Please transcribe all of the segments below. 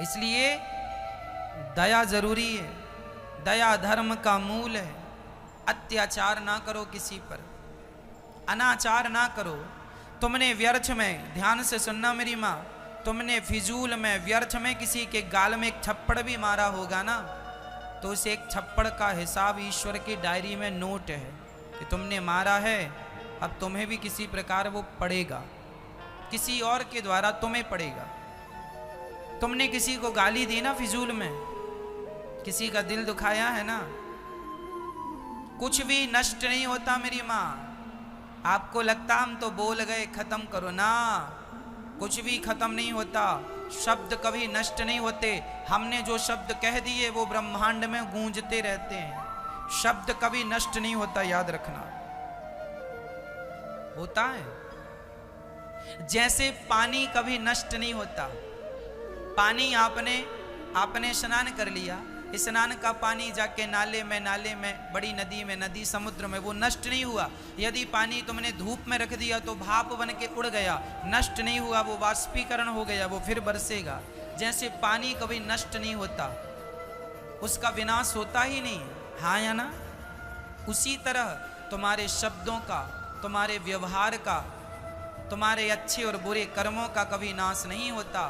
इसलिए दया जरूरी है, दया धर्म का मूल है। अत्याचार ना करो किसी पर, अनाचार ना करो। तुमने व्यर्थ में, ध्यान से सुनना मेरी माँ, तुमने फिजूल में व्यर्थ में किसी के गाल में एक थप्पड़ भी मारा होगा ना, तो उस एक थप्पड़ का हिसाब ईश्वर की डायरी में नोट है कि तुमने मारा है। अब तुम्हें भी किसी प्रकार वो पड़ेगा, किसी और के द्वारा तुम्हें पड़ेगा। तुमने किसी को गाली दी ना फिजूल में, किसी का दिल दुखाया है ना, कुछ भी नष्ट नहीं होता मेरी माँ। आपको लगता हम तो बोल गए खत्म करो ना, कुछ भी खत्म नहीं होता। शब्द कभी नष्ट नहीं होते। हमने जो शब्द कह दिए वो ब्रह्मांड में गूंजते रहते हैं। शब्द कभी नष्ट नहीं होता, याद रखना। होता है जैसे पानी कभी नष्ट नहीं होता। पानी आपने स्नान कर लिया, स्नान का पानी जाके नाले में, बड़ी नदी में, नदी समुद्र में, वो नष्ट नहीं हुआ। यदि पानी तुमने धूप में रख दिया तो भाप बन के उड़ गया, नष्ट नहीं हुआ, वो वाष्पीकरण हो गया, वो फिर बरसेगा। जैसे पानी कभी नष्ट नहीं होता, उसका विनाश होता ही नहीं, हाँ या ना? उसी तरह तुम्हारे शब्दों का, तुम्हारे व्यवहार का, तुम्हारे अच्छे और बुरे कर्मों का कभी नाश नहीं होता,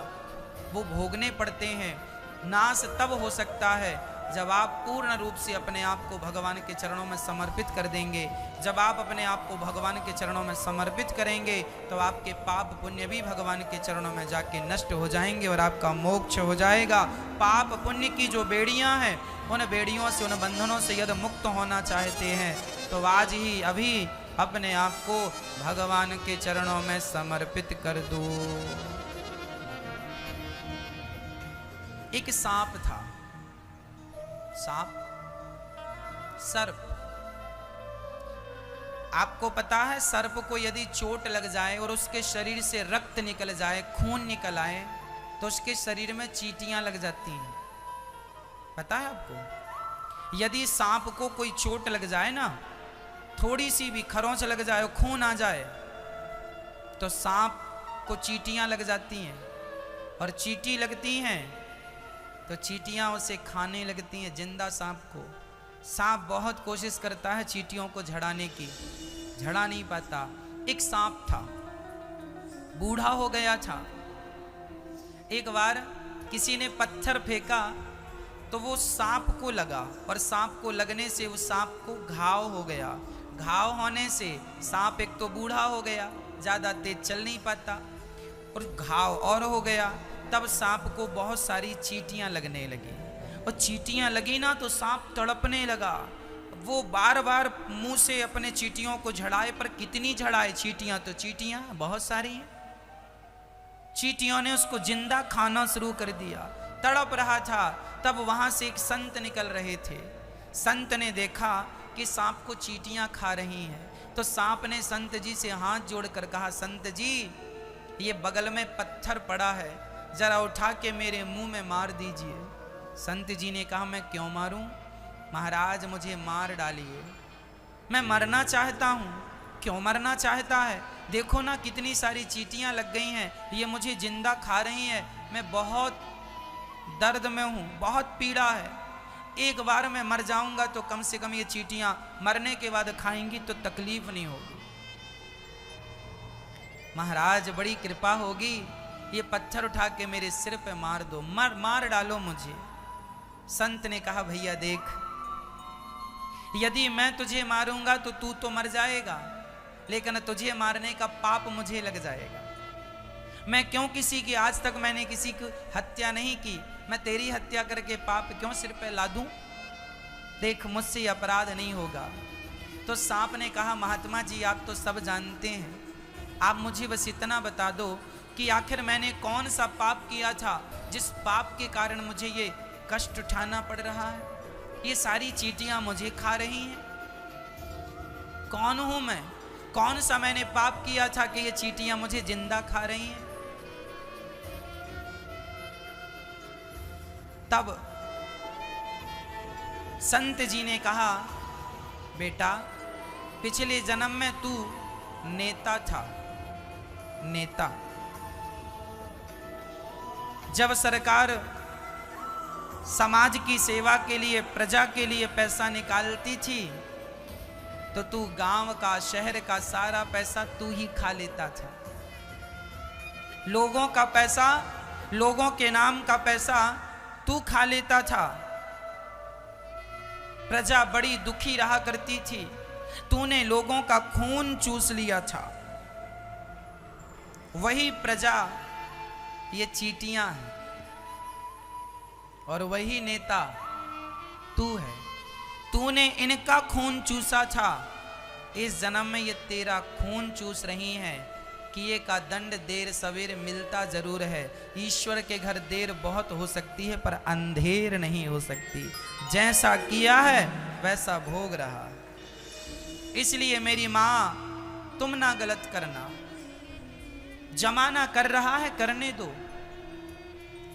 वो भोगने पड़ते हैं। नाश तब हो सकता है जब आप पूर्ण रूप से अपने आप को भगवान के चरणों में समर्पित कर देंगे। जब आप अपने आप को भगवान के चरणों में समर्पित करेंगे तो आपके पाप पुण्य भी भगवान के चरणों में जाके नष्ट हो जाएंगे और आपका मोक्ष हो जाएगा। पाप पुण्य की जो बेड़ियां हैं, उन बेड़ियों से, उन बंधनों से यदि मुक्त होना चाहते हैं तो आज ही अभी अपने आप को भगवान के चरणों में समर्पित कर दो। एक सांप था, सांप, सर्प। आपको पता है सर्प को यदि चोट लग जाए और उसके शरीर से रक्त निकल जाए, खून निकल आए, तो उसके शरीर में चींटियां लग जाती हैं। पता है आपको? यदि सांप को कोई चोट लग जाए ना, थोड़ी सी भी खरोंच लग जाए, खून आ जाए, तो सांप को चींटियां लग जाती हैं। और चींटी लगती हैं तो चींटियां उसे खाने लगती हैं, जिंदा सांप को। सांप बहुत कोशिश करता है चींटियों को झड़ाने की, झड़ा नहीं पाता। एक सांप था, बूढ़ा हो गया था। एक बार किसी ने पत्थर फेंका तो वो सांप को लगा, और सांप को लगने से उस सांप को घाव हो गया। घाव होने से सांप एक तो बूढ़ा हो गया, ज़्यादा तेज चल नहीं पाता, और घाव और हो गया। तब सांप को बहुत सारी चींटियां लगने लगी, और चींटियां लगी ना तो सांप तड़पने लगा। वो बार बार मुंह से अपने चींटियों को झड़ाए, पर कितनी झड़ाए? चींटियां तो चींटियां बहुत सारी हैं। चींटियों ने उसको जिंदा खाना शुरू कर दिया, तड़प रहा था। तब वहां से एक संत निकल रहे थे। संत ने देखा कि सांप को चींटियां खा रही हैं, तो सांप ने संत जी से हाथ जोड़कर कहा, संत जी ये बगल में पत्थर पड़ा है, जरा उठा के मेरे मुंह में मार दीजिए। संत जी ने कहा, मैं क्यों मारूं? महाराज मुझे मार डालिए, मैं मरना चाहता हूं। क्यों मरना चाहता है? देखो ना कितनी सारी चींटियां लग गई हैं, ये मुझे जिंदा खा रही हैं, मैं बहुत दर्द में हूं, बहुत पीड़ा है। एक बार मैं मर जाऊंगा तो कम से कम ये चींटियां मरने के बाद खाएंगी तो तकलीफ नहीं होगी। महाराज बड़ी कृपा होगी, ये पत्थर उठा के मेरे सिर पे मार दो, मार डालो मुझे। संत ने कहा, भैया देख, यदि मैं तुझे मारूंगा तो तू तो मर जाएगा, लेकिन तुझे मारने का पाप मुझे लग जाएगा। मैं क्यों किसी की, आज तक मैंने किसी की हत्या नहीं की, मैं तेरी हत्या करके पाप क्यों सिर पे ला दूं? देख मुझसे अपराध नहीं होगा। तो सांप ने कहा, महात्मा जी आप तो सब जानते हैं, आप मुझे बस इतना बता दो कि आखिर मैंने कौन सा पाप किया था जिस पाप के कारण मुझे ये कष्ट उठाना पड़ रहा है, ये सारी चींटियां मुझे खा रही हैं। कौन हूं मैं? कौन सा मैंने पाप किया था कि ये चींटियां मुझे जिंदा खा रही हैं? तब संत जी ने कहा, बेटा पिछले जन्म में तू नेता था, नेता। जब सरकार समाज की सेवा के लिए, प्रजा के लिए पैसा निकालती थी, तो तू गांव का, शहर का सारा पैसा तू ही खा लेता था। लोगों का पैसा, लोगों के नाम का पैसा तू खा लेता था। प्रजा बड़ी दुखी रहा करती थी, तूने लोगों का खून चूस लिया था। वही प्रजा ये चींटियां हैं और वही नेता तू है। तूने इनका खून चूसा था, इस जन्म में ये तेरा खून चूस रही हैं। किए का दंड देर सवेर मिलता जरूर है। ईश्वर के घर देर बहुत हो सकती है पर अंधेर नहीं हो सकती। जैसा किया है वैसा भोग रहा। इसलिए मेरी माँ, तुम ना गलत करना। जमाना कर रहा है, करने दो।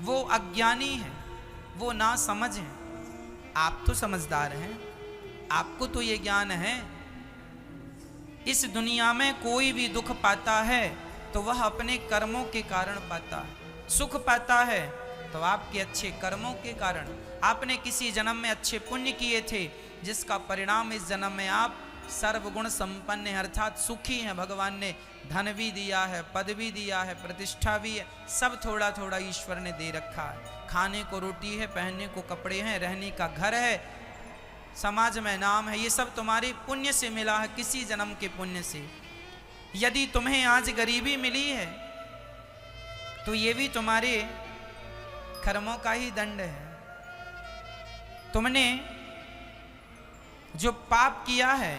वो अज्ञानी है, वो ना समझ है, आप तो समझदार हैं, आपको तो ये ज्ञान है। इस दुनिया में कोई भी दुख पाता है तो वह अपने कर्मों के कारण पाता है। सुख पाता है तो आपके अच्छे कर्मों के कारण। आपने किसी जन्म में अच्छे पुण्य किए थे, जिसका परिणाम इस जन्म में आप सर्वगुण संपन्न है, अर्थात सुखी हैं। भगवान ने धन भी दिया है, पद भी दिया है, प्रतिष्ठा भी है, सब थोड़ा थोड़ा ईश्वर ने दे रखा है। खाने को रोटी है, पहनने को कपड़े हैं, रहने का घर है, समाज में नाम है। ये सब तुम्हारे पुण्य से मिला है, किसी जन्म के पुण्य से। यदि तुम्हें आज गरीबी मिली है तो ये भी तुम्हारे कर्मों का ही दंड है। तुमने जो पाप किया है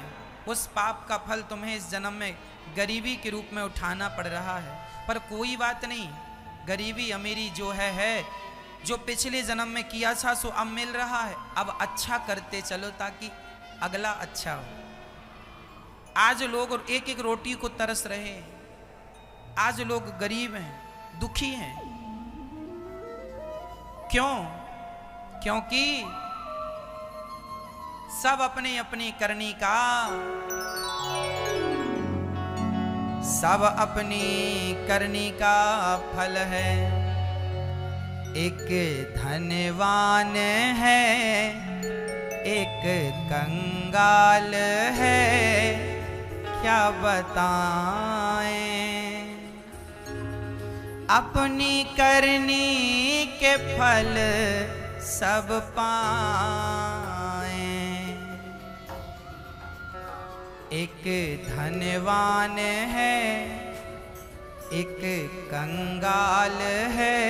उस पाप का फल तुम्हें इस जन्म में गरीबी के रूप में उठाना पड़ रहा है। पर कोई बात नहीं, गरीबी अमीरी जो है, जो पिछले जन्म में किया था सो अब मिल रहा है। अब अच्छा करते चलो ताकि अगला अच्छा हो। आज लोग एक एक रोटी को तरस रहे हैं। आज लोग गरीब हैं, दुखी हैं। क्यों? क्योंकि सब अपने अपनी करनी का, सब अपनी करनी का फल है। एक धनवान है, एक कंगाल है, क्या बताएं। अपनी करनी के फल सब पाएं। एक धनवान है, एक कंगाल है,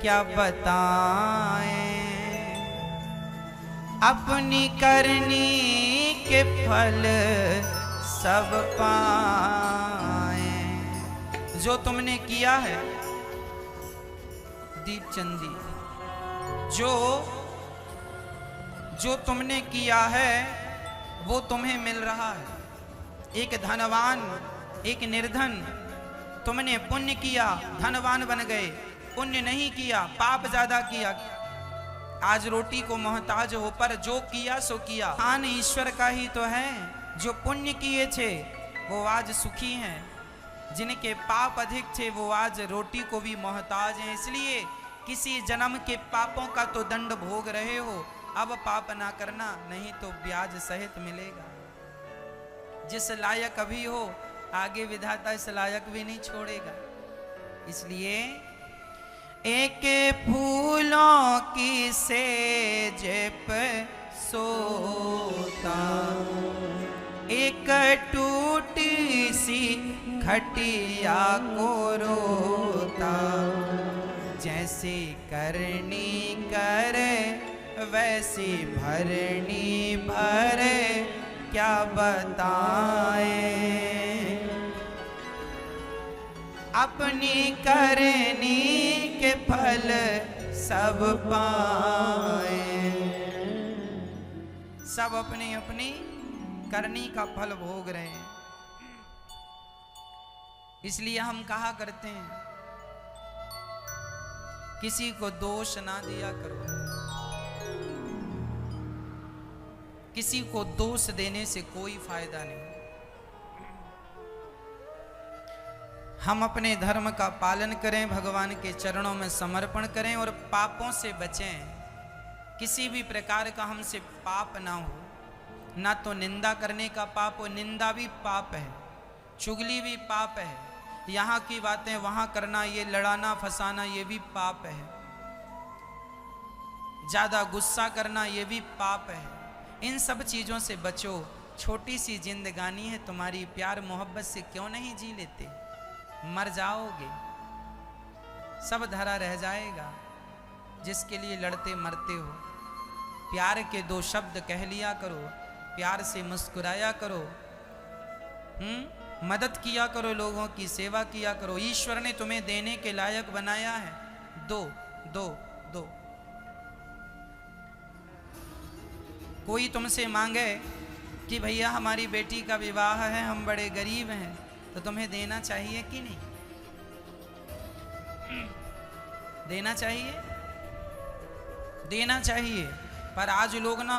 क्या बताएं। अपनी करनी के फल सब पाएं। जो तुमने किया है दीपचंदी, जो तुमने किया है वो तुम्हें मिल रहा है। एक धनवान, एक निर्धन। तुमने पुण्य किया, धनवान बन गए। पुण्य नहीं किया, पाप ज्यादा किया, आज रोटी को मोहताज हो। पर जो किया सो किया, खान ईश्वर का ही तो है। जो पुण्य किए थे वो आज सुखी हैं, जिनके पाप अधिक थे वो आज रोटी को भी मोहताज हैं। इसलिए किसी जन्म के पापों का तो दंड भोग रहे हो। अब पाप ना करना, नहीं तो ब्याज सहित मिलेगा। जिस लायक अभी हो, आगे विधाता इस लायक भी नहीं छोड़ेगा। इसलिए एक फूलों की सेज पे सोता, एक टूटी सी खटिया को रोता। जैसी करनी करे वैसी भरनी भरे, क्या बताएं। अपनी करनी के फल सब पाए। सब अपनी अपनी करनी का फल भोग रहे हैं। इसलिए हम कहा करते हैं, किसी को दोष ना दिया करो। किसी को दोष देने से कोई फायदा नहीं। हम अपने धर्म का पालन करें, भगवान के चरणों में समर्पण करें और पापों से बचें। किसी भी प्रकार का हमसे पाप ना हो, ना तो निंदा करने का पाप हो, निंदा भी पाप है, चुगली भी पाप है, यहाँ की बातें वहाँ करना, ये लड़ाना फंसाना ये भी पाप है, ज़्यादा गुस्सा करना ये भी पाप है। इन सब चीज़ों से बचो। छोटी सी जिंदगानी है तुम्हारी, प्यार मोहब्बत से क्यों नहीं जी लेते? मर जाओगे, सब धरा रह जाएगा। जिसके लिए लड़ते मरते हो, प्यार के दो शब्द कह लिया करो, प्यार से मुस्कुराया करो, मदद किया करो, लोगों की सेवा किया करो। ईश्वर ने तुम्हें देने के लायक बनाया है, दो दो दो। कोई तुमसे मांगे कि भैया हमारी बेटी का विवाह है, हम बड़े गरीब हैं, तो तुम्हें देना चाहिए कि नहीं? देना चाहिए, देना चाहिए। पर आज लोग ना,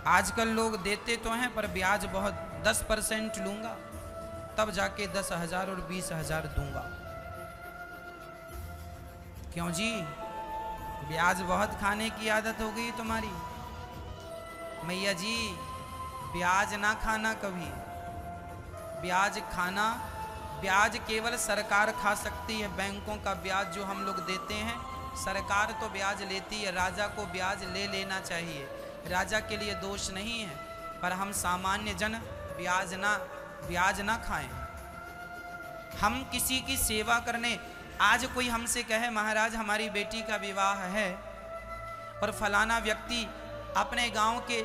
आजकल लोग देते तो हैं पर ब्याज बहुत, 10% लूंगा तब जाके 10,000 और 20,000 दूंगा। क्यों जी? ब्याज बहुत खाने की आदत हो गई तुम्हारी। मैया जी, ब्याज ना खाना कभी। ब्याज खाना, ब्याज केवल सरकार खा सकती है। बैंकों का ब्याज जो हम लोग देते हैं, सरकार तो ब्याज लेती है, राजा को ब्याज ले लेना चाहिए, राजा के लिए दोष नहीं है। पर हम सामान्य जन ब्याज ना खाएं। हम किसी की सेवा करने, आज कोई हमसे कहे महाराज हमारी बेटी का विवाह है, और फलाना व्यक्ति अपने गांव के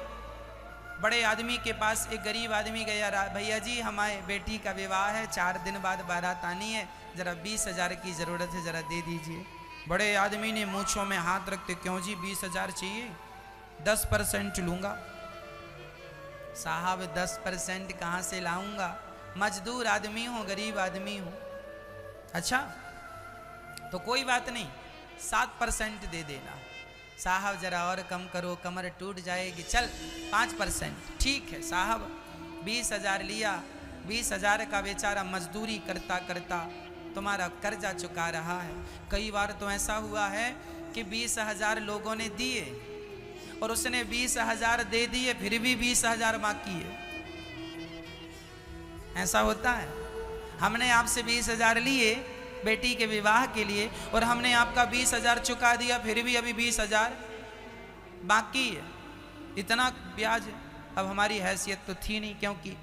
बड़े आदमी के पास, एक गरीब आदमी गया, भैया जी हमारे बेटी का विवाह है, 4 दिन बाद बारात आनी है, जरा 20,000 की ज़रूरत है, जरा दे दीजिए। बड़े आदमी ने मूँछों में हाथ रखते, क्यों जी 20,000 चाहिए? 10% लूँगा। साहब 10% कहाँ से लाऊंगा? मजदूर आदमी हूँ, गरीब आदमी हूँ। अच्छा तो कोई बात नहीं, 7% दे देना। साहब जरा और कम करो, कमर टूट जाएगी। चल 5%। ठीक है साहब, 20,000 लिया। 20,000 का बेचारा मजदूरी करता करता तुम्हारा कर्जा चुका रहा है। कई बार तो ऐसा हुआ है कि 20,000 लोगों ने दिए और उसने 20,000 दे दिए, फिर भी 20,000 बाकी है। ऐसा होता है। हमने आपसे 20,000 लिए बेटी के विवाह के लिए, और हमने आपका 20,000 चुका दिया, फिर भी अभी 20,000 बाकी है। इतना ब्याज, अब हमारी हैसियत तो थी नहीं। क्योंकि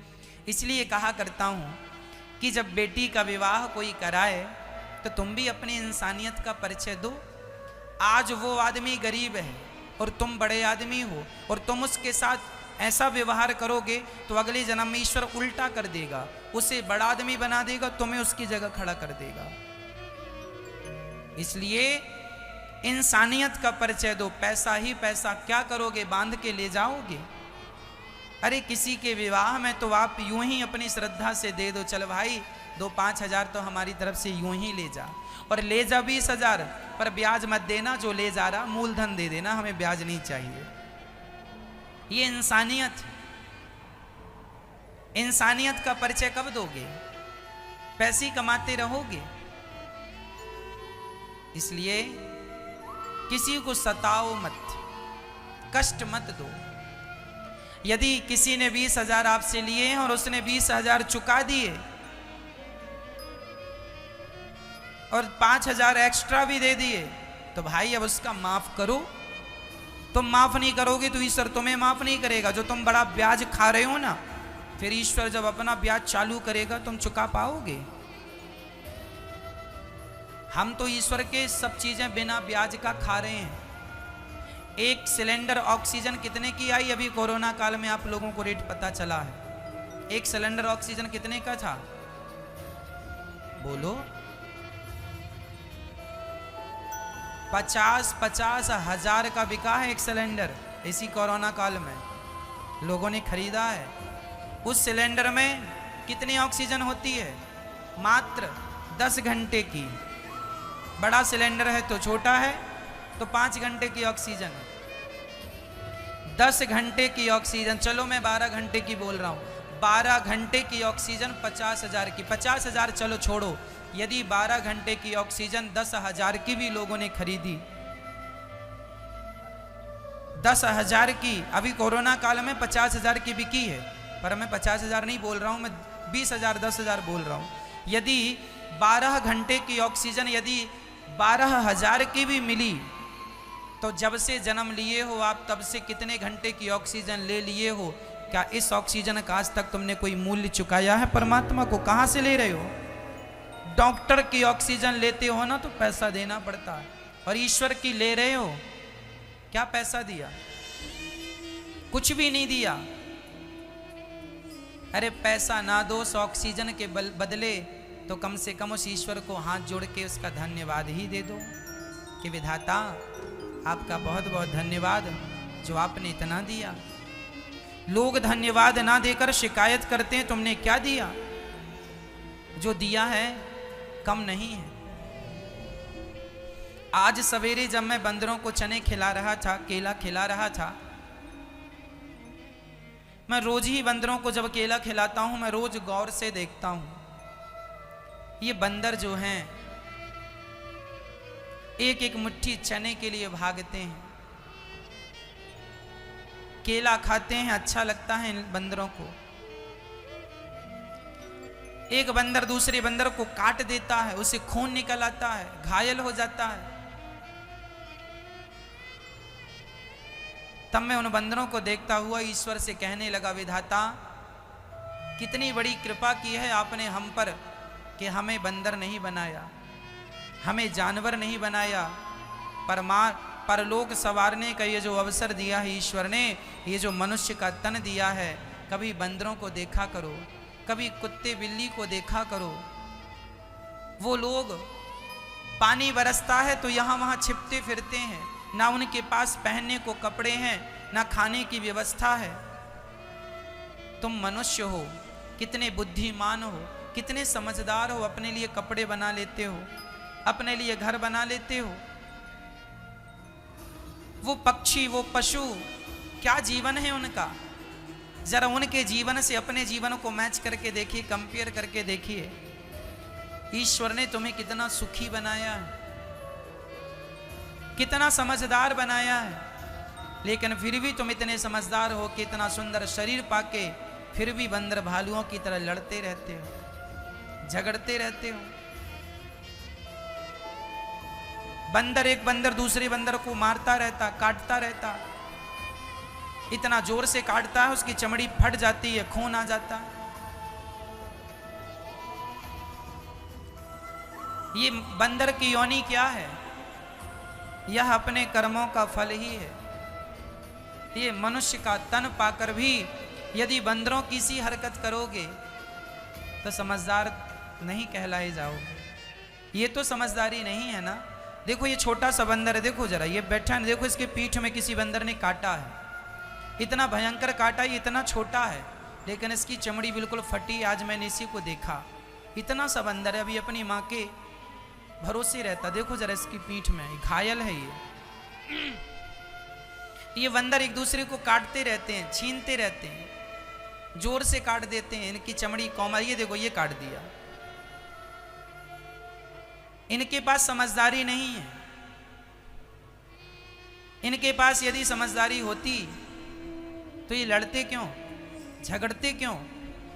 इसलिए कहा करता हूँ कि जब बेटी का विवाह कोई कराए तो तुम भी अपनी इंसानियत का परिचय दो। आज वो आदमी गरीब है और तुम बड़े आदमी हो, और तुम उसके साथ ऐसा व्यवहार करोगे तो अगले जन्म में ईश्वर उल्टा कर देगा, उसे बड़ा आदमी बना देगा, तुम्हें उसकी जगह खड़ा कर देगा। इसलिए इंसानियत का परिचय दो। पैसा ही पैसा क्या करोगे? बांध के ले जाओगे? अरे किसी के विवाह में तो आप यूं ही अपनी श्रद्धा से दे दो, चल भाई 2-5,000 तो हमारी तरफ से यूं ही ले जा, और ले जा 20,000, पर ब्याज मत देना। जो ले जा रहा मूलधन दे देना, हमें ब्याज नहीं चाहिए। ये इंसानियत। इंसानियत का परिचय कब दोगे? पैसे कमाते रहोगे। इसलिए किसी को सताओ मत, कष्ट मत दो। यदि किसी ने 20,000 आपसे लिए हैं और उसने 20,000 चुका दिए और 5,000 एक्स्ट्रा भी दे दिए, तो भाई अब उसका माफ करो। तुम माफ नहीं करोगे तो ईश्वर तुम्हें माफ नहीं करेगा। जो तुम बड़ा ब्याज खा रहे हो ना, फिर ईश्वर जब अपना ब्याज चालू करेगा तुम चुका पाओगे? हम तो ईश्वर के सब चीजें बिना ब्याज का खा रहे हैं। एक सिलेंडर ऑक्सीजन कितने की आई? अभी कोरोना काल में आप लोगों को रेट पता चला है। एक सिलेंडर ऑक्सीजन कितने का था? बोलो। 50 हजार का बिका है एक सिलेंडर। इसी कोरोना काल में लोगों ने खरीदा है। उस सिलेंडर में कितनी ऑक्सीजन होती है? मात्र 10 घंटे की। बड़ा सिलेंडर है तो छोटा है तो 5 घंटे की ऑक्सीजन है। 10 घंटे की ऑक्सीजन, चलो मैं 12 घंटे की बोल रहा हूँ। 12 घंटे की ऑक्सीजन 50,000 की। 50,000 चलो छोड़ो, यदि 12 घंटे की ऑक्सीजन 10,000 की भी लोगों ने खरीदी 10,000 की, अभी कोरोना काल में 50,000 की बिकी है, पर मैं 50,000 नहीं बोल रहा हूँ, मैं 20,000 10,000 बोल रहा हूँ। यदि 12 घंटे की ऑक्सीजन यदि 12,000 की भी मिली, तो जब से जन्म लिए हो आप तब से कितने घंटे की ऑक्सीजन ले लिए हो? क्या इस ऑक्सीजन का आज तक तुमने कोई मूल्य चुकाया है परमात्मा को? कहाँ से ले रहे हो? डॉक्टर की ऑक्सीजन लेते हो ना तो पैसा देना पड़ता है, और ईश्वर की ले रहे हो, क्या पैसा दिया? कुछ भी नहीं दिया। अरे पैसा ना दो उस ऑक्सीजन के बदले तो कम से कम उस ईश्वर को हाथ जोड़ के उसका धन्यवाद ही दे दो कि विधाता आपका बहुत बहुत धन्यवाद जो आपने इतना दिया। लोग धन्यवाद ना देकर शिकायत करते हैं तुमने क्या दिया? जो दिया है कम नहीं है। आज सवेरे जब मैं बंदरों को चने खिला रहा था, केला खिला रहा था, मैं रोज ही बंदरों को जब केला खिलाता हूं मैं रोज गौर से देखता हूं, ये बंदर जो हैं एक एक मुट्ठी चने के लिए भागते हैं, केला खाते हैं, अच्छा लगता है इन बंदरों को। एक बंदर दूसरे बंदर को काट देता है, उसे खून निकल आता है, घायल हो जाता है। तब मैं उन बंदरों को देखता हुआ ईश्वर से कहने लगा, विधाता कितनी बड़ी कृपा की है आपने हम पर कि हमें बंदर नहीं बनाया, हमें जानवर नहीं बनाया, परलोक संवारने का ये जो अवसर दिया है ईश्वर ने, ये जो मनुष्य का तन दिया है, कभी बंदरों को देखा करो, कभी कुत्ते बिल्ली को देखा करो। वो लोग पानी बरसता है तो यहाँ वहाँ छिपते फिरते हैं, ना उनके पास पहनने को कपड़े हैं, ना खाने की व्यवस्था है। तुम मनुष्य हो, कितने बुद्धिमान हो, कितने समझदार हो, अपने लिए कपड़े बना लेते हो, अपने लिए घर बना लेते हो। वो पक्षी, वो पशु, क्या जीवन है उनका? जरा उनके जीवन से अपने जीवन को मैच करके देखिए, कंपेयर करके देखिए। ईश्वर ने तुम्हें कितना सुखी बनाया है, कितना समझदार बनाया है, लेकिन फिर भी तुम इतने समझदार हो कि इतना सुंदर शरीर पाके फिर भी बंदर भालुओं की तरह लड़ते रहते हो, झगड़ते रहते हो। बंदर एक बंदर दूसरे बंदर को मारता रहता, काटता रहता, इतना जोर से काटता है उसकी चमड़ी फट जाती है, खून आ जाता है। ये बंदर की योनि क्या है? यह अपने कर्मों का फल ही है। ये मनुष्य का तन पाकर भी यदि बंदरों की सी हरकत करोगे तो समझदार नहीं कहलाए जाओगे। ये तो समझदारी नहीं है ना। देखो ये छोटा सा बंदर है, देखो जरा ये बैठा है, देखो इसके पीठ में किसी बंदर ने काटा है, इतना भयंकर काटा, ये इतना छोटा है लेकिन इसकी चमड़ी बिल्कुल फटी। आज मैंने इसी को देखा, इतना सा बंदर है, अभी अपनी माँ के भरोसे रहता। देखो जरा इसकी पीठ में, घायल है ये बंदर एक दूसरे को काटते रहते हैं, छीनते रहते हैं, जोर से काट देते हैं। इनकी चमड़ी कोमल, ये देखो ये काट दिया। इनके पास समझदारी नहीं है। इनके पास यदि समझदारी होती तो ये लड़ते क्यों, झगड़ते क्यों?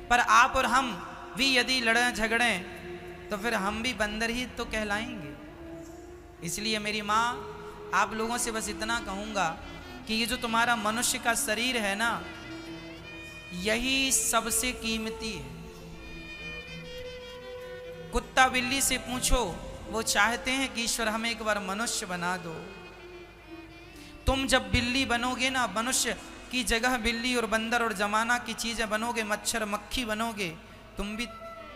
पर आप और हम भी यदि लड़ें झगड़ें तो फिर हम भी बंदर ही तो कहलाएंगे। इसलिए मेरी माँ, आप लोगों से बस इतना कहूँगा कि ये जो तुम्हारा मनुष्य का शरीर है ना, यही सबसे कीमती है। कुत्ता बिल्ली से पूछो, वो चाहते हैं कि ईश्वर हमें एक बार मनुष्य बना दो। तुम जब बिल्ली बनोगे ना, मनुष्य की जगह बिल्ली और बंदर और जमाना की चीजें बनोगे, मच्छर मक्खी बनोगे, तुम भी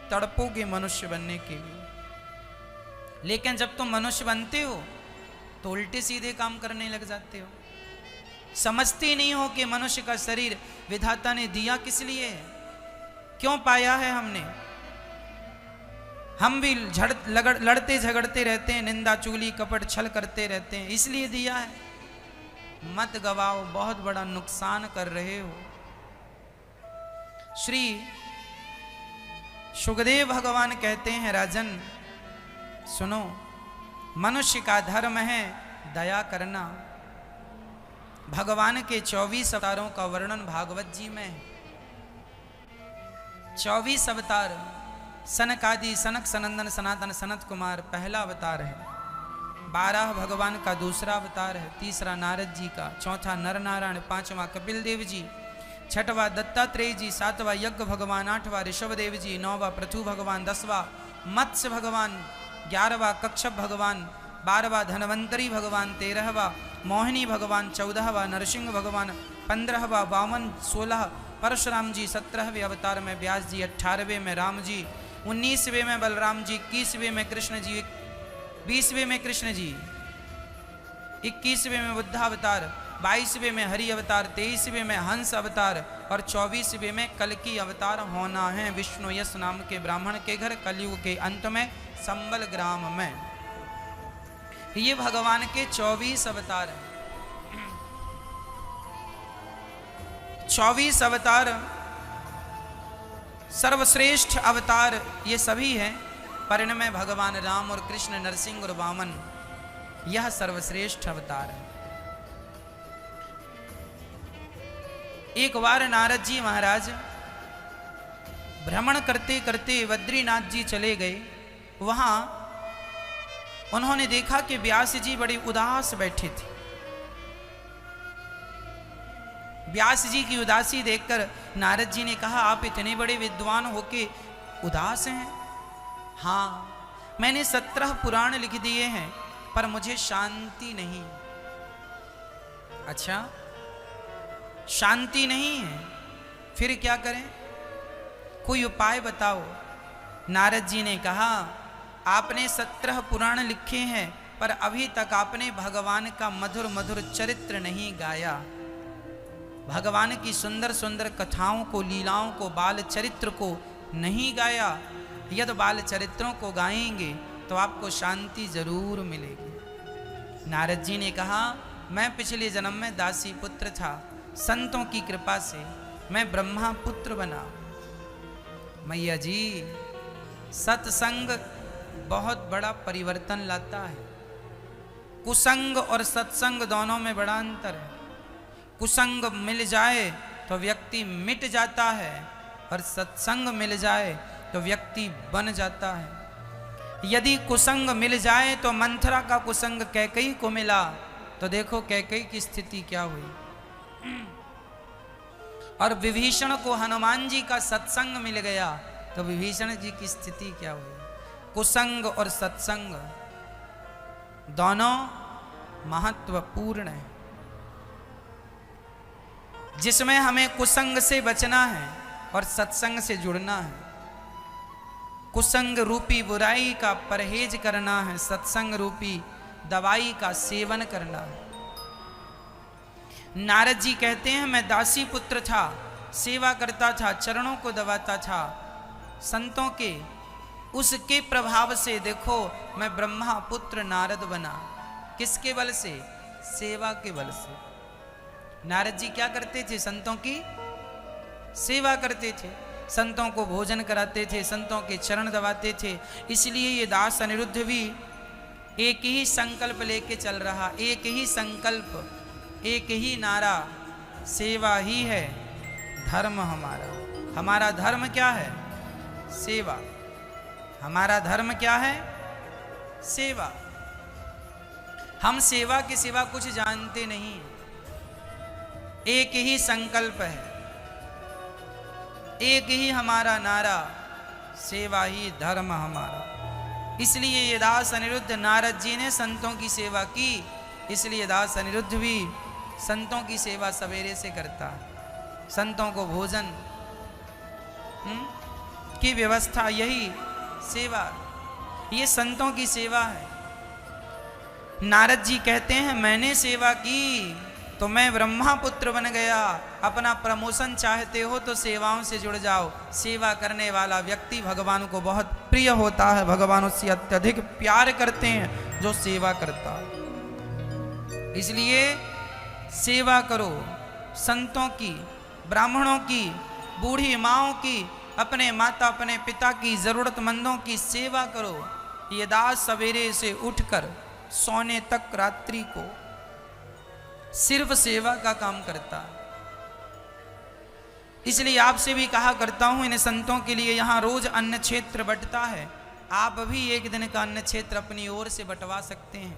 तड़पोगे मनुष्य बनने के लिए। लेकिन जब तुम मनुष्य बनते हो तो उल्टे सीधे काम करने लग जाते हो। समझते नहीं हो कि मनुष्य का शरीर विधाता ने दिया किस लिए है, क्यों पाया है हमने। हम भी लड़ते झगड़ते रहते हैं, निंदा चुगली कपट छल करते रहते हैं, इसलिए दिया है। मत गवाओ, बहुत बड़ा नुकसान कर रहे हो। श्री सुखदेव भगवान कहते हैं, राजन सुनो, मनुष्य का धर्म है दया करना। भगवान के 24 अवतारों का वर्णन भागवत जी में है। 24 अवतार, सनकादि, सनक सनंदन सनातन सनत कुमार पहला अवतार है। 12 भगवान का दूसरा अवतार है, तीसरा नारद जी का, चौथा नर नारायण, पांचवा कपिल देव जी, छठवा दत्तात्रेय जी, सातवां यज्ञ भगवान, आठवां ऋषभ देव जी, नौवां पृथु भगवान, 10वां मत्स्य भगवान, 11वां कच्छप भगवान, 12वां धनवंतरी भगवान, 13वां मोहिनी भगवान, 14वां नरसिंह भगवान, 15वां वामन, 16 परशुराम जी, 17वें अवतार में व्यास जी, 18वें में राम जी, 19वें में बलराम जी, 21वें में कृष्ण जी, 20वें में कृष्ण जी, 21वें में बुद्ध अवतार, 22वें में हरि अवतार, 23वें में हंस अवतार और 24वें में कल्कि अवतार होना है विष्णु यश नाम के ब्राह्मण के घर कलयुग के अंत में संबल ग्राम में। ये भगवान के 24 अवतार हैं। 24 अवतार, सर्वश्रेष्ठ अवतार ये सभी हैं, पर इनमें भगवान राम और कृष्ण, नरसिंह और वामन, यह सर्वश्रेष्ठ अवतार है। एक बार नारद जी महाराज भ्रमण करते करते बद्रीनाथ जी चले गए। वहां उन्होंने देखा कि व्यास जी बड़े उदास बैठे थे। व्यास जी की उदासी देखकर नारद जी ने कहा, आप इतने बड़े विद्वान होके उदास हैं? हाँ, मैंने 17 पुराण लिख दिए हैं पर मुझे शांति नहीं। अच्छा, शांति नहीं है, फिर क्या करें? कोई उपाय बताओ। नारद जी ने कहा, आपने 17 पुराण लिखे हैं पर अभी तक आपने भगवान का मधुर मधुर चरित्र नहीं गाया। भगवान की सुंदर सुंदर कथाओं को, लीलाओं को, बाल चरित्र को नहीं गाया। यदि बाल चरित्रों को गाएंगे तो आपको शांति जरूर मिलेगी। नारद जी ने कहा, मैं पिछले जन्म में दासी पुत्र था, संतों की कृपा से मैं ब्रह्मा पुत्र बना। मैया जी, सत्संग बहुत बड़ा परिवर्तन लाता है। कुसंग और सत्संग दोनों में बड़ा अंतर है। कुसंग मिल जाए तो व्यक्ति मिट जाता है और सत्संग मिल जाए तो व्यक्ति बन जाता है। यदि कुसंग मिल जाए तो मंथरा का कुसंग कैकेयी को मिला, तो देखो कैकेयी की स्थिति क्या हुई। और विभीषण को हनुमान जी का सत्संग मिल गया तो विभीषण जी की स्थिति क्या हुई। कुसंग और सत्संग दोनों महत्वपूर्ण है। जिसमें हमें कुसंग से बचना है और सत्संग से जुड़ना है। कुसंग रूपी बुराई का परहेज करना है, सत्संग रूपी दवाई का सेवन करना है। नारद जी कहते हैं, मैं दासी पुत्र था, सेवा करता था, चरणों को दबाता था संतों के, उसके प्रभाव से देखो मैं ब्रह्मा पुत्र नारद बना। किसके बल से? सेवा के बल से। नारद जी क्या करते थे? संतों की सेवा करते थे, संतों को भोजन कराते थे, संतों के चरण दबाते थे। इसलिए ये दास अनिरुद्ध भी एक ही संकल्प लेके चल रहा, एक ही संकल्प, एक ही नारा, सेवा ही है धर्म हमारा। हमारा धर्म क्या है? सेवा। हमारा धर्म क्या है? सेवा। हम सेवा के सिवा कुछ जानते नहीं। एक ही संकल्प है, एक ही हमारा नारा, सेवा ही धर्म हमारा। इसलिए ये दास अनिरुद्ध, नारद जी ने संतों की सेवा की, इसलिए दास अनिरुद्ध भी संतों की सेवा सवेरे से करता है। संतों को भोजन की व्यवस्था, यही सेवा, ये संतों की सेवा है। नारद जी कहते हैं, मैंने सेवा की तो मैं ब्रह्मा पुत्र बन गया। अपना प्रमोशन चाहते हो तो सेवाओं से जुड़ जाओ। सेवा करने वाला व्यक्ति भगवान को बहुत प्रिय होता है, भगवान उससे अत्यधिक प्यार करते हैं जो सेवा करता है। इसलिए सेवा करो, संतों की, ब्राह्मणों की, बूढ़ी माओं की, अपने माता अपने पिता की, जरूरतमंदों की सेवा करो। ये दास सवेरे से उठकर सोने तक रात्रि को सिर्फ सेवा का काम करता। इसलिए आपसे भी कहा करता हूं, इन संतों के लिए यहां रोज अन्न क्षेत्र बंटता है, आप भी एक दिन का अन्न क्षेत्र अपनी ओर से बंटवा सकते हैं,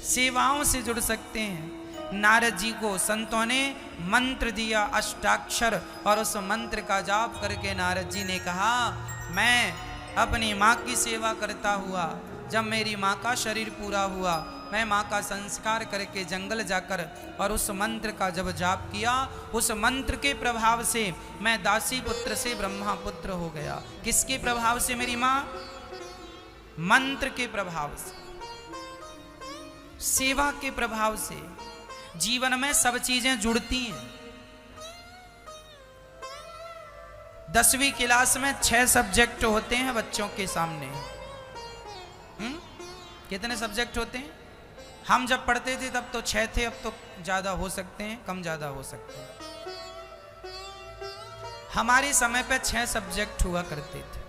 सेवाओं से जुड़ सकते हैं। नारद जी को संतों ने मंत्र दिया अष्टाक्षर, और उस मंत्र का जाप करके नारद जी ने कहा, मैं अपनी माँ की सेवा करता हुआ, जब मेरी माँ का शरीर पूरा हुआ, मैं माँ का संस्कार करके जंगल जाकर और उस मंत्र का जब जाप किया, उस मंत्र के प्रभाव से मैं दासी पुत्र से ब्रह्मा पुत्र हो गया। किसके प्रभाव से मेरी माँ? मंत्र के प्रभाव से, सेवा के प्रभाव से। जीवन में सब चीजें जुड़ती हैं। 10वीं क्लास में 6 सब्जेक्ट होते हैं बच्चों के सामने। कितने सब्जेक्ट होते हैं? हम जब पढ़ते थे तब तो 6 थे, अब तो ज्यादा हो सकते हैं, कम ज्यादा हो सकते हैं। हमारे समय पे 6 सब्जेक्ट हुआ करते थे।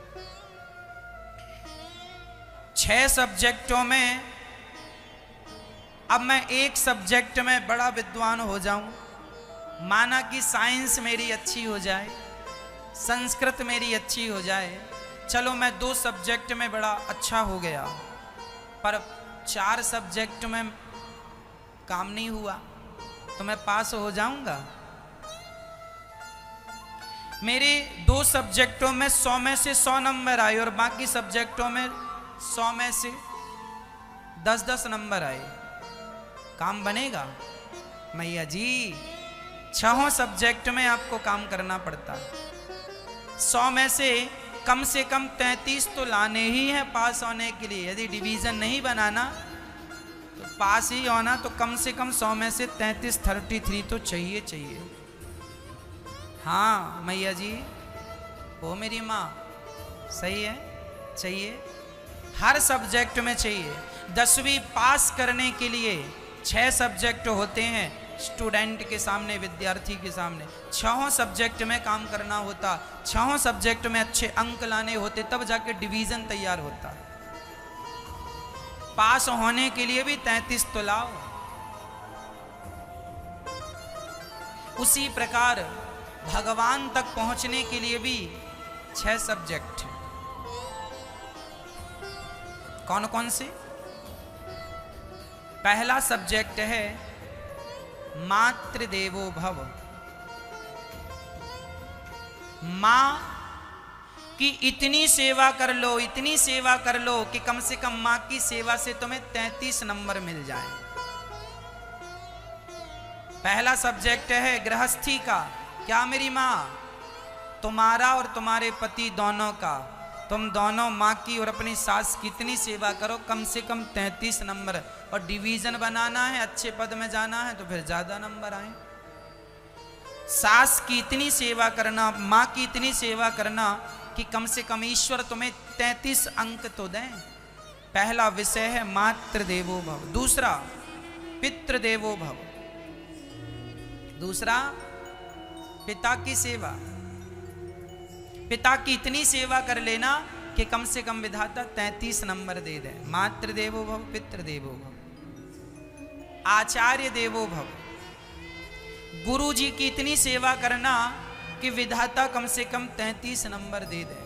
6 सब्जेक्टों में अब मैं एक सब्जेक्ट में बड़ा विद्वान हो जाऊं, माना कि साइंस मेरी अच्छी हो जाए, संस्कृत मेरी अच्छी हो जाए, चलो मैं 2 सब्जेक्ट में बड़ा अच्छा हो गया, पर 4 सब्जेक्ट में काम नहीं हुआ तो मैं पास हो जाऊंगा? मेरे 2 सब्जेक्टों में 100 में से 100 नंबर आए और बाकी सब्जेक्टों में 100 में से 10-10 नंबर आए, काम बनेगा? मैया जी, 6 सब्जेक्ट में आपको काम करना पड़ता है। 100 में से कम 33 तो लाने ही है पास होने के लिए। यदि डिवीजन नहीं बनाना तो पास ही होना, तो कम से कम 100 में से 33 तो चाहिए। हाँ मैया जी, वो मेरी माँ सही है, चाहिए, हर सब्जेक्ट में चाहिए। 10वीं पास करने के लिए 6 सब्जेक्ट होते हैं स्टूडेंट के सामने, विद्यार्थी के सामने। 6 सब्जेक्ट में काम करना होता, 6 सब्जेक्ट में अच्छे अंक लाने होते, तब जाके डिवीजन तैयार होता। पास होने के लिए भी 33 तो लाओ। उसी प्रकार भगवान तक पहुंचने के लिए भी 6 सब्जेक्ट हैं। कौन कौन से? पहला सब्जेक्ट है मातृदेवो भव। मां की इतनी सेवा कर लो, इतनी सेवा कर लो कि कम से कम मां की सेवा से तुम्हें 33 नंबर मिल जाए। पहला सब्जेक्ट है गृहस्थी का। क्या मेरी मां? तुम्हारा और तुम्हारे पति दोनों का, तुम दोनों माँ की और अपनी सास की इतनी सेवा करो, कम से कम 33 नंबर। और डिवीजन बनाना है, अच्छे पद में जाना है तो फिर ज्यादा नंबर आए। सास की इतनी सेवा करना, माँ की इतनी सेवा करना कि कम से कम ईश्वर तुम्हें 33 अंक तो दें। पहला विषय है मातृदेवो भव। दूसरा पितृदेवो भव। दूसरा पिता की सेवा। पिता की इतनी सेवा कर लेना कि कम से कम विधाता 33 नंबर दे दे। मातृदेवो भव, पितृदेवो भव। आचार्य देवो भव। गुरु जी की इतनी सेवा करना कि विधाता कम से कम 33 नंबर दे दे।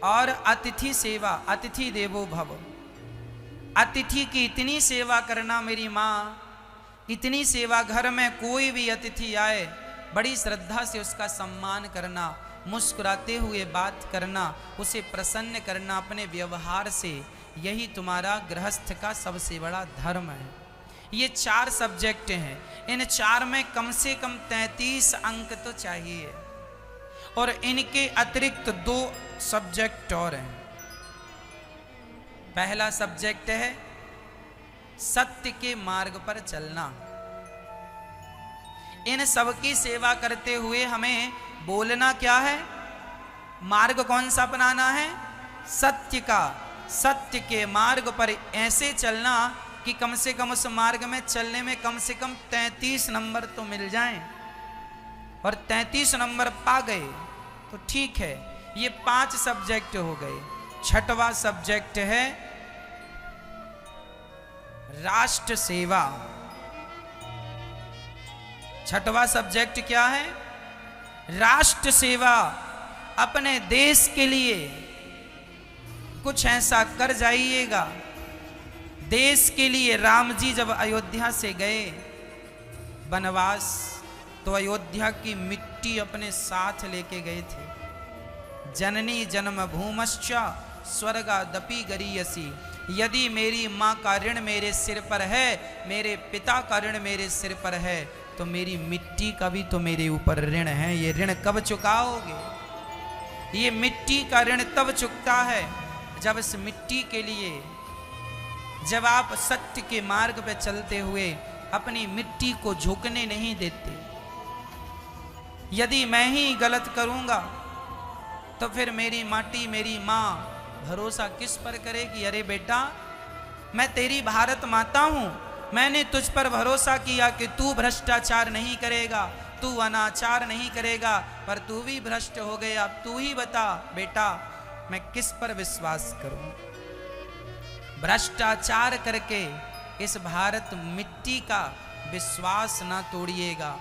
और अतिथि सेवा, अतिथि देवो भव। अतिथि की इतनी सेवा करना मेरी माँ, इतनी सेवा, घर में कोई भी अतिथि आए बड़ी श्रद्धा से उसका सम्मान करना, मुस्कुराते हुए बात करना, उसे प्रसन्न करना अपने व्यवहार से, यही तुम्हारा गृहस्थ का सबसे बड़ा धर्म है। ये 4 सब्जेक्ट हैं, इन 4 में कम से कम 33 अंक तो चाहिए। और इनके अतिरिक्त 2 सब्जेक्ट और हैं। पहला सब्जेक्ट है सत्य के मार्ग पर चलना। इन सबकी सेवा करते हुए हमें बोलना क्या है? मार्ग कौन सा अपनाना है? सत्य का। सत्य के मार्ग पर ऐसे चलना कि कम से कम उस मार्ग में चलने में कम से कम 33 नंबर तो मिल जाएं। और 33 नंबर पा गए तो ठीक है, ये 5 सब्जेक्ट हो गए। 6वां सब्जेक्ट है राष्ट्र सेवा। छठवां सब्जेक्ट क्या है? राष्ट्र सेवा। अपने देश के लिए कुछ ऐसा कर जाइएगा। देश के लिए राम जी जब अयोध्या से गए वनवास, तो अयोध्या की मिट्टी अपने साथ लेके गए थे। जननी जन्म भूमश्च स्वर्गादपि गरीयसी। यदि मेरी माँ का ऋण मेरे सिर पर है, मेरे पिता का ऋण मेरे सिर पर है, तो मेरी मिट्टी का भी तो मेरे ऊपर ऋण है। ये ऋण कब चुकाओगे? ये मिट्टी का ऋण तब चुकता है जब इस मिट्टी के लिए, जब आप सत्य के मार्ग पे चलते हुए अपनी मिट्टी को झुकने नहीं देते। यदि मैं ही गलत करूंगा तो फिर मेरी माटी, मेरी माँ भरोसा किस पर करेगी? अरे बेटा, मैं तेरी भारत माता हूं, मैंने तुझ पर भरोसा किया कि तू भ्रष्टाचार नहीं करेगा, तू अनाचार नहीं करेगा, पर तू भी भ्रष्ट हो गया। अब तू ही बता बेटा, मैं किस पर विश्वास करूं? भ्रष्टाचार करके इस भारत मिट्टी का विश्वास ना तोड़िएगा।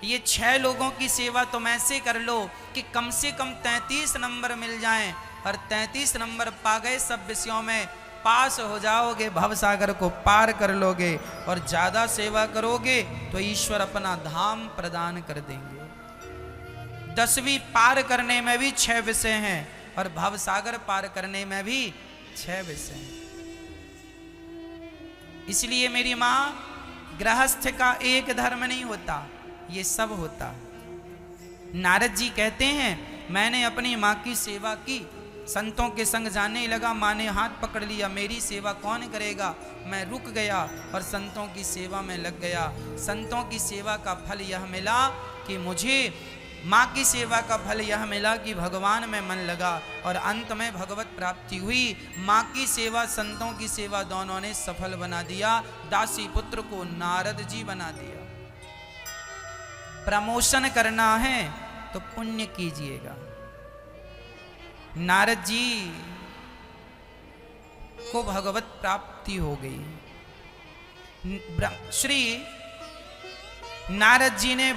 ये 6 लोगों की सेवा तुम ऐसे कर लो कि कम से कम 33 नंबर मिल जाएं, और 33 नंबर पा गए सब विषयों में, पास हो जाओगे, भवसागर को पार कर लोगे। और ज्यादा सेवा करोगे तो ईश्वर अपना धाम प्रदान कर देंगे। 10वीं पार करने में भी 6 विषय हैं, और भवसागर पार करने में भी 6 विषय हैं। इसलिए मेरी माँ, गृहस्थ का एक धर्म नहीं होता, ये सब होता। नारद जी कहते हैं, मैंने अपनी माँ की सेवा की, संतों के संग जाने लगा, माँ ने हाथ पकड़ लिया, मेरी सेवा कौन करेगा? मैं रुक गया और संतों की सेवा में लग गया। संतों की सेवा का फल यह मिला कि मुझे, माँ की सेवा का फल यह मिला कि भगवान में मन लगा, और अंत में भगवत प्राप्ति हुई। माँ की सेवा, संतों की सेवा दोनों ने सफल बना दिया। दासी पुत्र को नारद जी बना दिया। प्रमोशन करना है तो पुण्य कीजिएगा। नारद जी को भगवत प्राप्ति हो गई। श्री नारद जी ने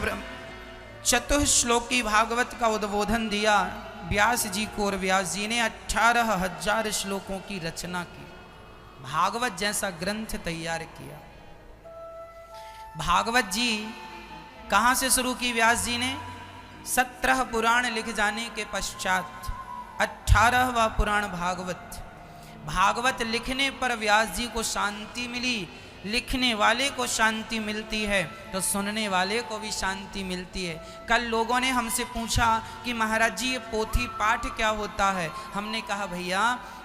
चतुश्लोकी भागवत का उद्बोधन दिया व्यास जी को, और व्यास जी ने 18,000 श्लोकों की रचना की। भागवत जैसा ग्रंथ तैयार किया। भागवत जी कहाँ से शुरू की व्यास जी ने? 17 पुराण लिख जाने के पश्चात 18वां पुराण भागवत। भागवत लिखने पर व्यास जी को शांति मिली। लिखने वाले को शांति मिलती है तो सुनने वाले को भी शांति मिलती है। कल लोगों ने हमसे पूछा कि महाराज जी ये पोथी पाठ क्या होता है? हमने कहा भैया,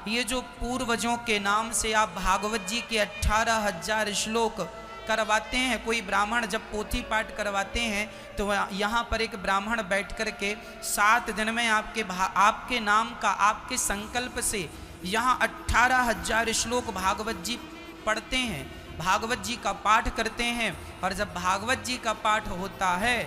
ये जो पूर्वजों के नाम से आप भागवत जी के 18,000 श्लोक करवाते हैं, कोई ब्राह्मण जब पोथी पाठ करवाते हैं तो यहाँ पर एक ब्राह्मण बैठ कर के 7 दिन में आपके नाम का, आपके संकल्प से यहाँ 18,000 श्लोक भागवत जी पढ़ते हैं, भागवत जी का पाठ करते हैं। और जब भागवत जी का पाठ होता है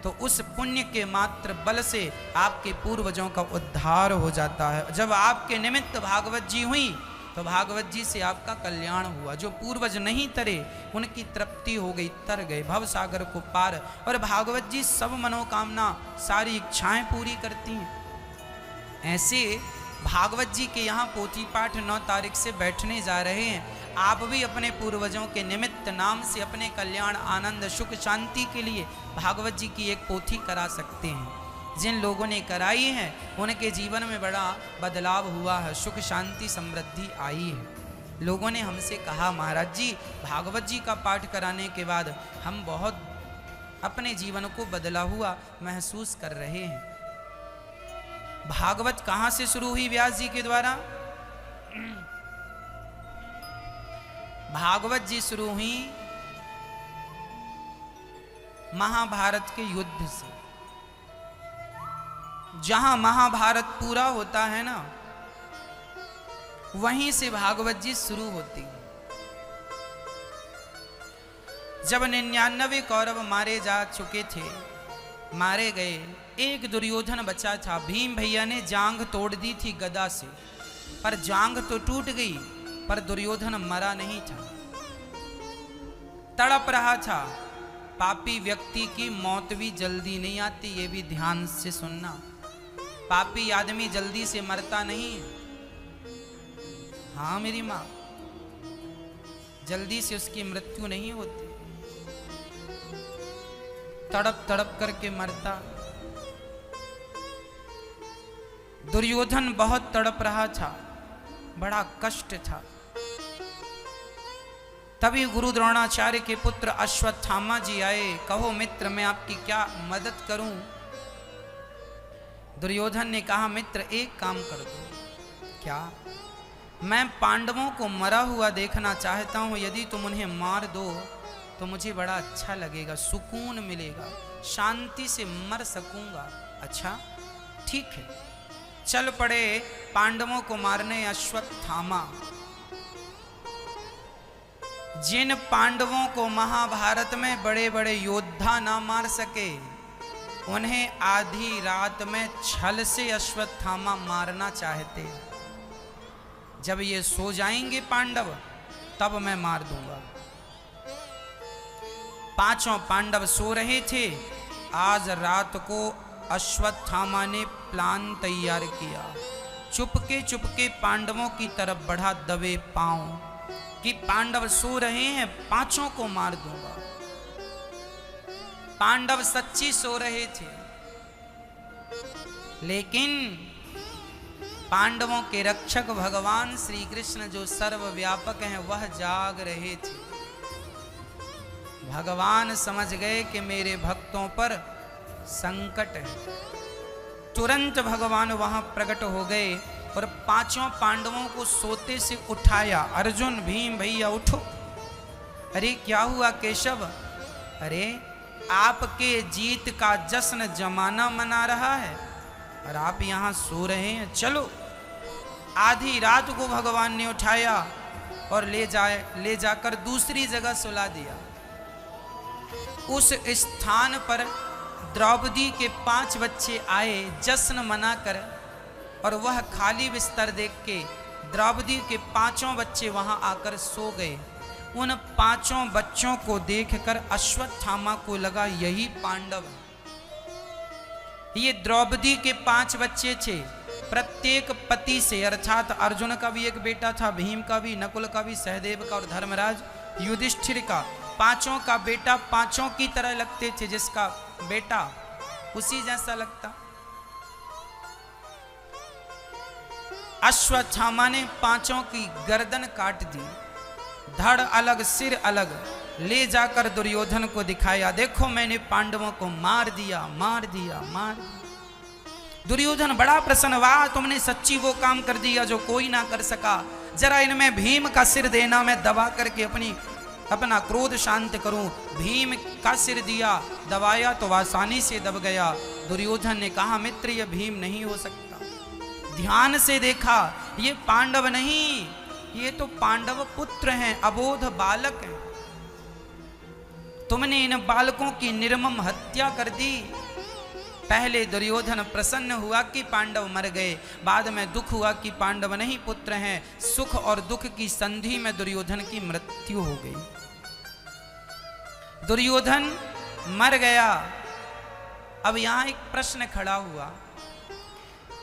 तो उस पुण्य के मात्र बल से आपके पूर्वजों का उद्धार हो जाता है। जब आपके निमित्त भागवत जी हुई तो भागवत जी से आपका कल्याण हुआ। जो पूर्वज नहीं तरे उनकी तृप्ति हो गई, तर गए भव सागर को पार। और भागवत जी सब मनोकामना, सारी इच्छाएं पूरी करती हैं। ऐसे भागवत जी के यहाँ पोथी पाठ 9 तारीख से बैठने जा रहे हैं। आप भी अपने पूर्वजों के निमित्त नाम से अपने कल्याण, आनंद, सुख, शांति के लिए भागवत जी की एक पोथी करा सकते हैं। जिन लोगों ने कराई है उनके जीवन में बड़ा बदलाव हुआ है, सुख, शांति, समृद्धि आई है। लोगों ने हमसे कहा महाराज जी भागवत जी का पाठ कराने के बाद हम बहुत अपने जीवन को बदला हुआ महसूस कर रहे हैं। भागवत कहाँ से शुरू हुई व्यास जी के द्वारा? भागवत जी शुरू हुई महाभारत के युद्ध से। जहां महाभारत पूरा होता है ना, वहीं से भागवत जी शुरू होती है। जब 99 कौरव मारे जा चुके थे, मारे गए, एक दुर्योधन बचा था। भीम भैया ने जांघ तोड़ दी थी गदा से, पर जांघ तो टूट गई पर दुर्योधन मरा नहीं था। तड़प रहा था। पापी व्यक्ति की मौत भी जल्दी नहीं आती, ये भी ध्यान से सुनना। पापी आदमी जल्दी से मरता नहीं। हाँ मेरी माँ, जल्दी से उसकी मृत्यु नहीं होती, तड़प तड़प करके मरता। दुर्योधन बहुत तड़प रहा था, बड़ा कष्ट था। तभी गुरु द्रोणाचार्य के पुत्र अश्वत्थामा जी आए। कहो मित्र, मैं आपकी क्या मदद करूं? दुर्योधन ने कहा, मित्र एक काम कर दो। क्या? मैं पांडवों को मरा हुआ देखना चाहता हूं। यदि तुम उन्हें मार दो तो मुझे बड़ा अच्छा लगेगा, सुकून मिलेगा, शांति से मर सकूंगा। अच्छा ठीक है। चल पड़े पांडवों को मारने अश्वत्थामा। जिन पांडवों को महाभारत में बड़े बड़े योद्धा ना मार सके, उन्हें आधी रात में छल से अश्वत्थामा मारना चाहते। जब ये सो जाएंगे पांडव, तब मैं मार दूंगा। पांचों पांडव सो रहे थे। आज रात को अश्वत्थामा ने प्लान तैयार किया। चुपके चुपके पांडवों की तरफ बढ़ा दबे पांव कि पांडव सो रहे हैं, पांचों को मार दूंगा। पांडव सच्ची सो रहे थे, लेकिन पांडवों के रक्षक भगवान श्री कृष्ण जो सर्वव्यापक हैं, वह जाग रहे थे। भगवान समझ गए कि मेरे भक्तों पर संकट है। तुरंत भगवान वहां प्रकट हो गए और पांचों पांडवों को सोते से उठाया। अर्जुन, भीम भैया उठो। अरे क्या हुआ केशव? अरे आपके जीत का जश्न जमाना मना रहा है और आप यहाँ सो रहे हैं। चलो। आधी रात को भगवान ने उठाया और ले जाकर दूसरी जगह सुला दिया। उस स्थान पर द्रौपदी के 5 बच्चे आए जश्न मनाकर, और वह खाली बिस्तर देख के द्रौपदी के 5 बच्चे वहां आकर सो गए। उन 5 बच्चों को देखकर अश्वत्थामा को लगा यही पांडव। ये द्रौपदी के 5 बच्चे थे, प्रत्येक पति से, अर्थात अर्जुन का भी एक बेटा था, भीम का भी, नकुल का भी, सहदेव का और धर्मराज युधिष्ठिर का। 5 का बेटा 5 की तरह लगते थे, जिसका बेटा उसी जैसा लगता। अश्वत्थामा ने 5 की गर्दन काट दी, धड़ अलग सिर अलग, ले जाकर दुर्योधन को दिखाया। देखो मैंने पांडवों को मार दिया, मार दिया, मार दिया। दुर्योधन बड़ा प्रसन्न, वाह तुमने सच्ची वो काम कर दिया जो कोई ना कर सका। जरा इनमें भीम का सिर देना, मैं दबा करके अपना क्रोध शांत करूं। भीम का सिर दिया, दबाया तो आसानी से दब गया। दुर्योधन ने कहा, मित्र ये भीम नहीं हो सकता। ध्यान से देखा, ये पांडव नहीं, ये तो पांडव पुत्र हैं, अबोध बालक हैं। तुमने इन बालकों की निर्मम हत्या कर दी। पहले दुर्योधन प्रसन्न हुआ कि पांडव मर गए, बाद में दुख हुआ कि पांडव नहीं पुत्र हैं। सुख और दुख की संधि में दुर्योधन की मृत्यु हो गई। दुर्योधन मर गया। अब यहां एक प्रश्न खड़ा हुआ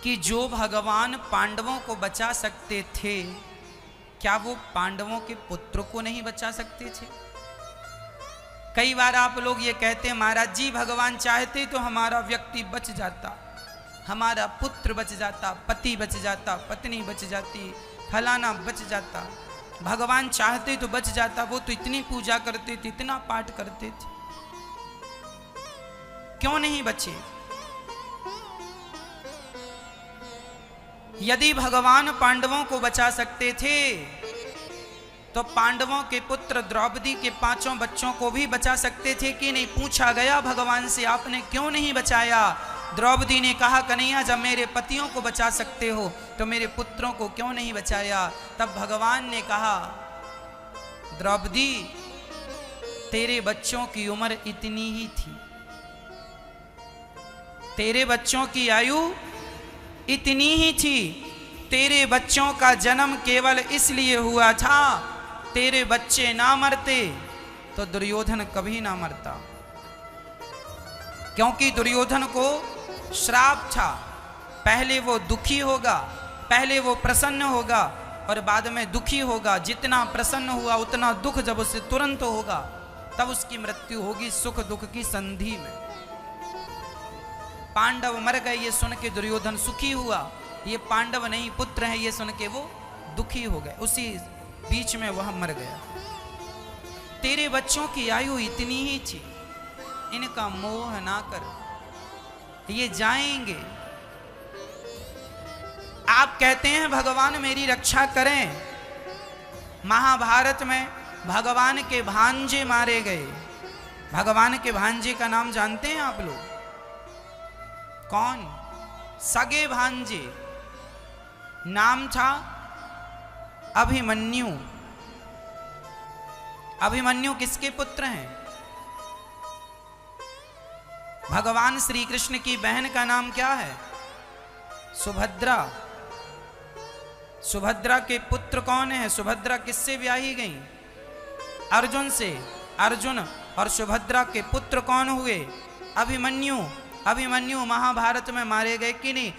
कि जो भगवान पांडवों को बचा सकते थे, क्या वो पांडवों के पुत्र को नहीं बचा सकते थे? कई बार आप लोग ये कहते हैं, महाराज जी भगवान चाहते तो हमारा व्यक्ति बच जाता, हमारा पुत्र बच जाता, पति बच जाता, पत्नी बच जाती, फलाना बच जाता। भगवान चाहते तो बच जाता, वो तो इतनी पूजा करते थे, इतना पाठ करते थे, क्यों नहीं बचे? यदि भगवान पांडवों को बचा सकते थे तो पांडवों के पुत्र द्रौपदी के 5 बच्चों को भी बचा सकते थे कि नहीं? पूछा गया भगवान से, आपने क्यों नहीं बचाया? द्रौपदी ने कहा, कन्हैया जब मेरे पतियों को बचा सकते हो तो मेरे पुत्रों को क्यों नहीं बचाया? तब भगवान ने कहा, द्रौपदी तेरे बच्चों की उम्र इतनी ही थी, तेरे बच्चों की आयु इतनी ही थी। तेरे बच्चों का जन्म केवल इसलिए हुआ था तेरे बच्चे ना मरते, तो दुर्योधन कभी ना मरता, क्योंकि दुर्योधन को श्राप था। पहले वो दुखी होगा, पहले वो प्रसन्न होगा और बाद में दुखी होगा। जितना प्रसन्न हुआ उतना दुख जब उसे तुरंत होगा, तब उसकी मृत्यु होगी सुख दुख की संधि में। पांडव मर गए ये सुन के दुर्योधन सुखी हुआ, ये पांडव नहीं पुत्र है ये सुन के वो दुखी हो गए। उसी बीच में वह मर गया। तेरे बच्चों की आयु इतनी ही थी, इनका मोह ना कर, ये जाएंगे। आप कहते हैं भगवान मेरी रक्षा करें। महाभारत में भगवान के भांजे मारे गए। भगवान के भांजे का नाम जानते हैं आप लोग? कौन? सगे भांजे। नाम था अभिमन्यु। अभिमन्यु किसके पुत्र हैं? भगवान श्री कृष्ण की बहन का नाम क्या है? सुभद्रा। सुभद्रा के पुत्र कौन है? सुभद्रा किससे ब्याही गई? अर्जुन से। अर्जुन और सुभद्रा के पुत्र कौन हुए? अभिमन्यु। अभिमन्यु महाभारत में मारे गए कि नहीं?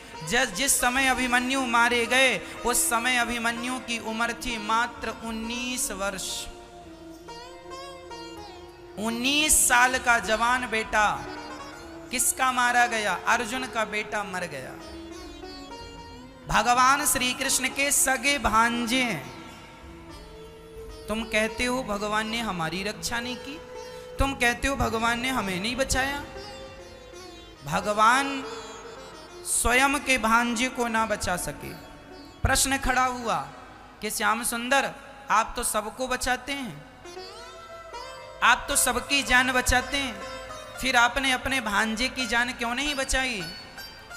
जिस समय अभिमन्यु मारे गए उस समय अभिमन्यु की उम्र थी मात्र 19 वर्ष। 19 साल का जवान बेटा किसका मारा गया? अर्जुन का बेटा मर गया। भगवान श्री कृष्ण के सगे भांजे हैं। तुम कहते हो भगवान ने हमारी रक्षा नहीं की, तुम कहते हो भगवान ने हमें नहीं बचाया। भगवान स्वयं के भांजे को ना बचा सके। प्रश्न खड़ा हुआ कि श्याम सुंदर आप तो सबको बचाते हैं, आप तो सबकी जान बचाते हैं, फिर आपने अपने भांजे की जान क्यों नहीं बचाई?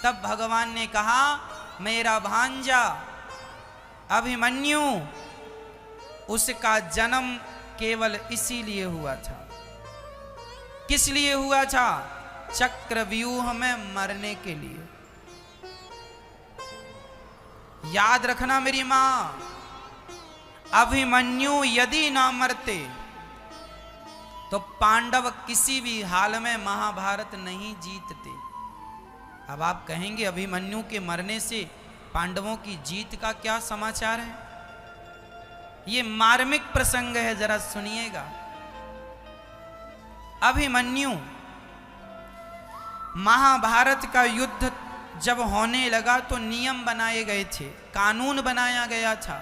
तब भगवान ने कहा मेरा भांजा अभिमन्यु, उसका जन्म केवल इसीलिए हुआ था। किस लिए हुआ था? चक्रव्यूह में मरने के लिए। याद रखना मेरी मां, अभिमन्यु यदि ना मरते तो पांडव किसी भी हाल में महाभारत नहीं जीतते। अब आप कहेंगे अभिमन्यु के मरने से पांडवों की जीत का क्या समाचार है? ये मार्मिक प्रसंग है, जरा सुनिएगा। अभिमन्यु, महाभारत का युद्ध जब होने लगा तो नियम बनाए गए थे, कानून बनाया गया था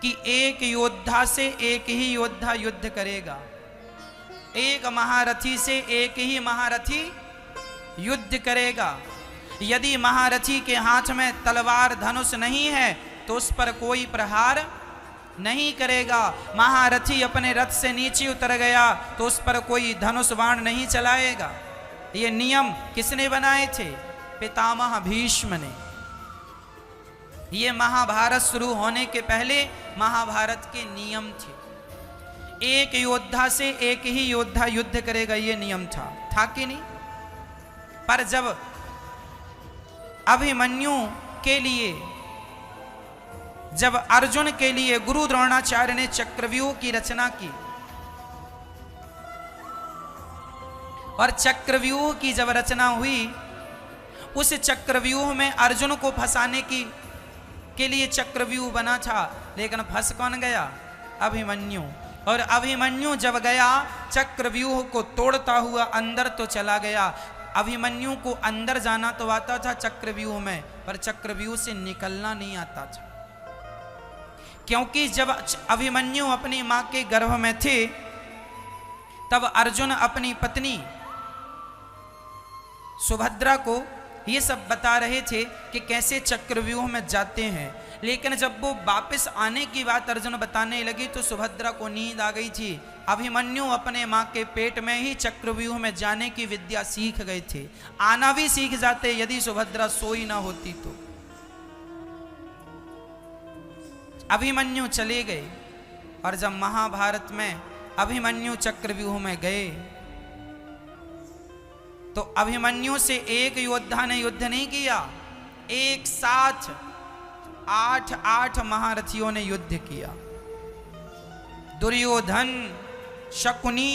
कि एक योद्धा से एक ही योद्धा युद्ध करेगा, एक महारथी से एक ही महारथी युद्ध करेगा। यदि महारथी के हाथ में तलवार धनुष नहीं है तो उस पर कोई प्रहार नहीं करेगा। महारथी अपने रथ से नीचे उतर गया तो उस पर कोई धनुष बाण नहीं चलाएगा। ये नियम किसने बनाए थे? पितामह भीष्म ने। ये महाभारत शुरू होने के पहले महाभारत के नियम थे। एक योद्धा से एक ही योद्धा युद्ध करेगा, ये नियम था कि नहीं? पर जब अभिमन्यु के लिए, जब अर्जुन के लिए गुरु द्रोणाचार्य ने चक्रव्यूह की रचना की और चक्रव्यूह की जब रचना हुई, उस चक्रव्यूह में अर्जुन को फंसाने के लिए चक्रव्यूह बना था, लेकिन फंस कौन गया? अभिमन्यु। और अभिमन्यु जब गया चक्रव्यूह को तोड़ता हुआ अंदर तो चला गया। अभिमन्यु को अंदर जाना तो आता था चक्रव्यूह में, पर चक्रव्यूह से निकलना नहीं आता था, क्योंकि जब अभिमन्यु अपनी मां के गर्भ में थे तब अर्जुन अपनी पत्नी सुभद्रा को ये सब बता रहे थे कि कैसे चक्रव्यूह में जाते हैं। लेकिन जब वो वापस आने की बात अर्जुन बताने लगी तो सुभद्रा को नींद आ गई थी। अभिमन्यु अपने मां के पेट में ही चक्रव्यूह में जाने की विद्या सीख गए थे। आना भी सीख जाते यदि सुभद्रा सोई ना होती तो। अभिमन्यु चले गए और जब महाभारत में अभिमन्यु चक्रव्यूह में गए तो अभिमन्यु से एक योद्धा ने युद्ध नहीं किया, एक साथ 8 महारथियों ने युद्ध किया। दुर्योधन, शकुनी,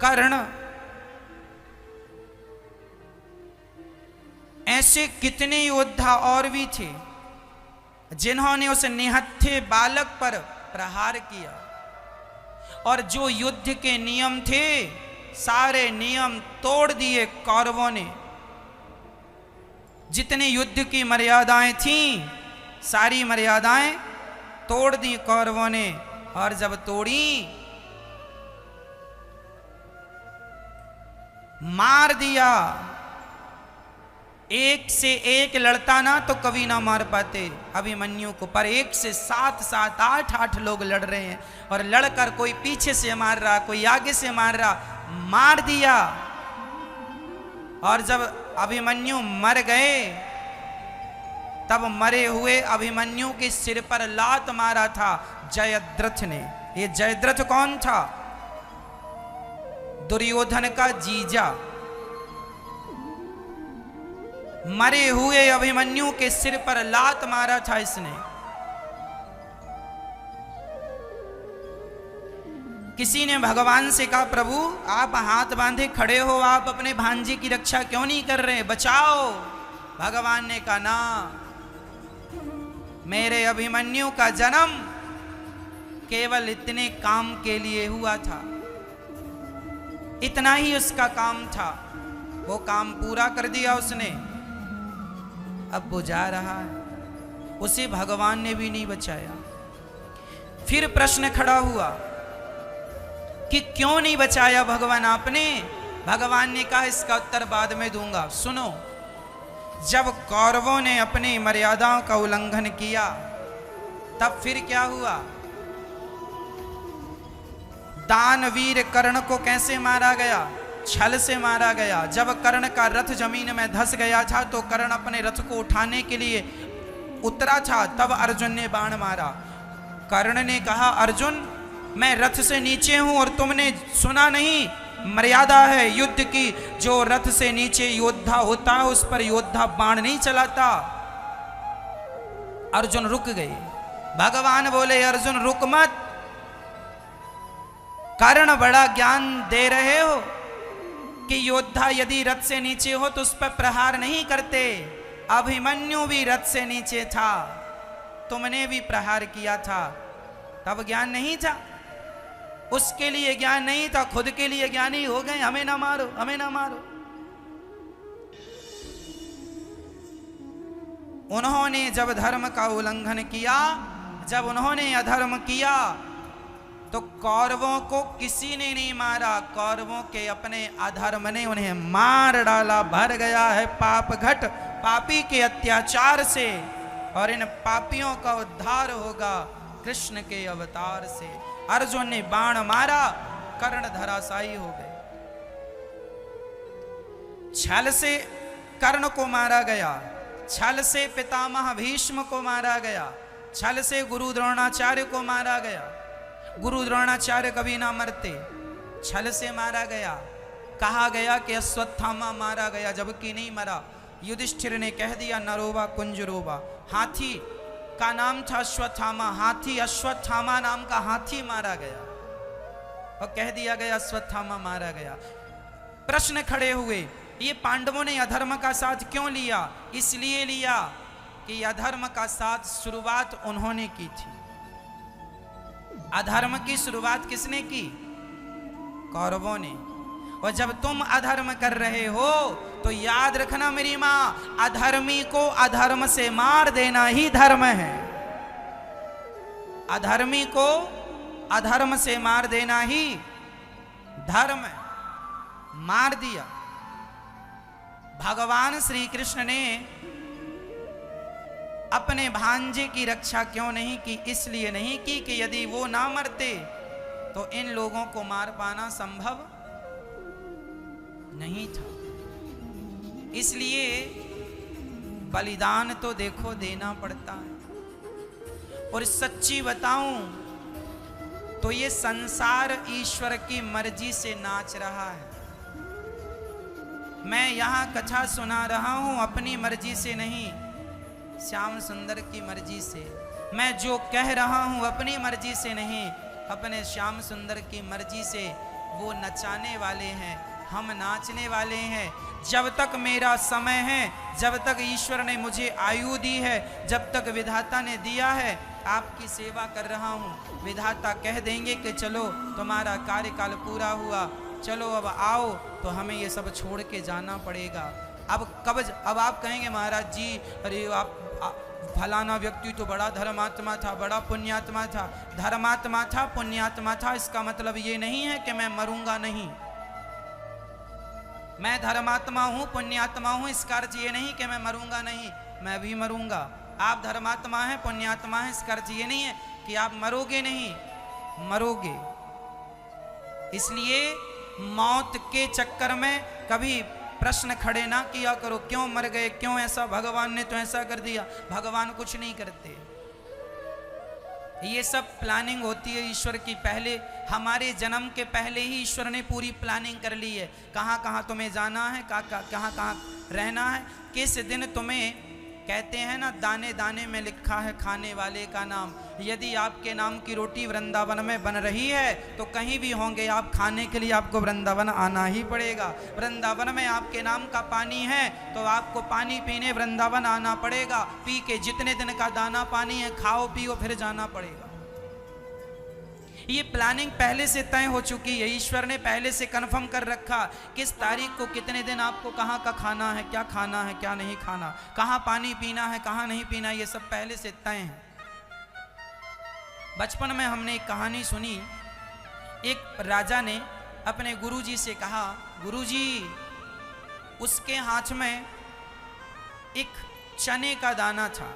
कर्ण, ऐसे कितने योद्धा और भी थे जिन्होंने उस निहत्थे बालक पर प्रहार किया। और जो युद्ध के नियम थे सारे नियम तोड़ दिए कौरवों ने। जितने युद्ध की मर्यादाएं थीं सारी मर्यादाएं तोड़ दी कौरवों ने। और जब तोड़ी मार दिया। एक से एक लड़ता ना तो कभी ना मार पाते अभिमन्यु को, पर एक से सात सात आठ आठ लोग लड़ रहे हैं और लड़कर कोई पीछे से मार रहा, कोई आगे से मार रहा, मार दिया। और जब अभिमन्यु मर गए तब मरे हुए अभिमन्यु के सिर पर लात मारा था जयद्रथ ने। ये जयद्रथ कौन था? दुर्योधन का जीजा। मरे हुए अभिमन्यु के सिर पर लात मारा था इसने। किसी ने भगवान से कहा, प्रभु आप हाथ बांधे खड़े हो, आप अपने भांजे की रक्षा क्यों नहीं कर रहे, बचाओ। भगवान ने कहा, ना, मेरे अभिमन्यु का जन्म केवल इतने काम के लिए हुआ था, इतना ही उसका काम था, वो काम पूरा कर दिया उसने। अब वो जा रहा है, उसे भगवान ने भी नहीं बचाया। फिर प्रश्न खड़ा हुआ कि क्यों नहीं बचाया भगवान आपने? भगवान ने कहा, इसका उत्तर बाद में दूंगा, सुनो। जब कौरवों ने अपनी मर्यादाओं का उल्लंघन किया तब फिर क्या हुआ? दानवीर कर्ण को कैसे मारा गया? छल से मारा गया। जब कर्ण का रथ जमीन में धंस गया था तो कर्ण अपने रथ को उठाने के लिए उतरा था, तब अर्जुन ने बाण मारा। कर्ण ने कहा, अर्जुन मैं रथ से नीचे हूं और तुमने सुना नहीं, मर्यादा है युद्ध की, जो रथ से नीचे योद्धा होता है उस पर योद्धा बाण नहीं चलाता। अर्जुन रुक गए। भगवान बोले, अर्जुन रुक मत, कर्ण बड़ा ज्ञान दे रहे हो कि योद्धा यदि रथ से नीचे हो तो उस पर प्रहार नहीं करते। अभिमन्यु भी रथ से नीचे था, तुमने भी प्रहार किया था, तब ज्ञान नहीं था, उसके लिए ज्ञान नहीं था, खुद के लिए ज्ञानी हो गए, हमें ना मारो, हमें ना मारो। उन्होंने जब धर्म का उल्लंघन किया, जब उन्होंने अधर्म किया तो कौरवों को किसी ने नहीं मारा, कौरवों के अपने अधर्म ने उन्हें मार डाला। भर गया है पाप घट पापी के अत्याचार से, और इन पापियों का उद्धार होगा कृष्ण के अवतार से। अर्जुन ने बाण मारा, कर्ण धराशायी हो गए। छल से कर्ण को मारा गया, छल से पितामह भीष्म को मारा गया, छल से गुरु द्रोणाचार्य को मारा गया। गुरु द्रोणाचार्य कभी ना मरते, छल से मारा गया। कहा गया कि अश्वत्थामा मारा गया, जबकि नहीं मरा। युधिष्ठिर ने कह दिया नरोवा कुंजरोवा, हाथी का नाम था अश्वत्थामा, हाथी अश्वत्थामा नाम का हाथी मारा गया और कह दिया गया अश्वत्थामा मारा गया। प्रश्न खड़े हुए, ये पांडवों ने अधर्म का साथ क्यों लिया? इसलिए लिया कि अधर्म का साथ शुरुआत उन्होंने की थी। अधर्म की शुरुआत किसने की? कौरवों ने। और जब तुम अधर्म कर रहे हो तो याद रखना मेरी मां, अधर्मी को अधर्म से मार देना ही धर्म है। अधर्मी को अधर्म से मार देना ही धर्म है। मार दिया। भगवान श्री कृष्ण ने अपने भांजे की रक्षा क्यों नहीं की? इसलिए नहीं की कि यदि वो ना मरते तो इन लोगों को मार पाना संभव नहीं था। इसलिए बलिदान तो देखो देना पड़ता है। और सच्ची बताऊं तो ये संसार ईश्वर की मर्जी से नाच रहा है। मैं यहां कथा सुना रहा हूं अपनी मर्जी से नहीं, श्याम सुंदर की मर्जी से। मैं जो कह रहा हूं अपनी मर्जी से नहीं, अपने श्याम सुंदर की मर्जी से वो नचाने वाले हैं, हम नाचने वाले हैं। जब तक मेरा समय है, जब तक ईश्वर ने मुझे आयु दी है, जब तक विधाता ने दिया है, आपकी सेवा कर रहा हूँ। विधाता कह देंगे कि चलो तुम्हारा कार्यकाल पूरा हुआ, चलो अब आओ, तो हमें ये सब छोड़ के जाना पड़ेगा। अब आप कहेंगे महाराज जी, अरे आप फलाना व्यक्ति तो बड़ा धर्मात्मा था, बड़ा पुण्यात्मा था। धर्मात्मा था, पुण्यात्मा था, इसका मतलब ये नहीं है कि मैं मरूंगा नहीं। मैं धर्मात्मा हूं, पुण्यात्मा हूं, इसका अर्थ ये नहीं कि मैं मरूंगा नहीं, मैं भी मरूंगा। आप धर्मात्मा हैं, पुण्यात्मा हैं, इसका अर्थ ये नहीं है कि आप मरोगे नहीं, मरोगे। इसलिए मौत के चक्कर में कभी प्रश्न खड़े ना किया करो, क्यों मर गए, क्यों ऐसा, भगवान ने तो ऐसा कर दिया। भगवान कुछ नहीं करते, ये सब प्लानिंग होती है ईश्वर की। पहले हमारे जन्म के पहले ही ईश्वर ने पूरी प्लानिंग कर ली है, कहाँ कहाँ तुम्हें जाना है, कहाँ कहाँ रहना है, किस दिन तुम्हें। कहते हैं ना, दाने दाने में लिखा है खाने वाले का नाम। यदि आपके नाम की रोटी वृंदावन में बन रही है तो कहीं भी होंगे आप, खाने के लिए आपको वृंदावन आना ही पड़ेगा। वृंदावन में आपके नाम का पानी है तो आपको पानी पीने वृंदावन आना पड़ेगा। पी के जितने दिन का दाना पानी है, खाओ पियो, फिर जाना पड़ेगा। ये प्लानिंग पहले से तय हो चुकी है, ईश्वर ने पहले से कंफर्म कर रखा किस तारीख को कितने दिन आपको कहाँ का खाना है, क्या नहीं खाना, कहाँ पानी पीना है, कहाँ नहीं पीना, ये सब पहले से तय है। बचपन में हमने एक कहानी सुनी। एक राजा ने अपने गुरुजी से कहा, गुरुजी, उसके हाथ में एक चने का दाना था।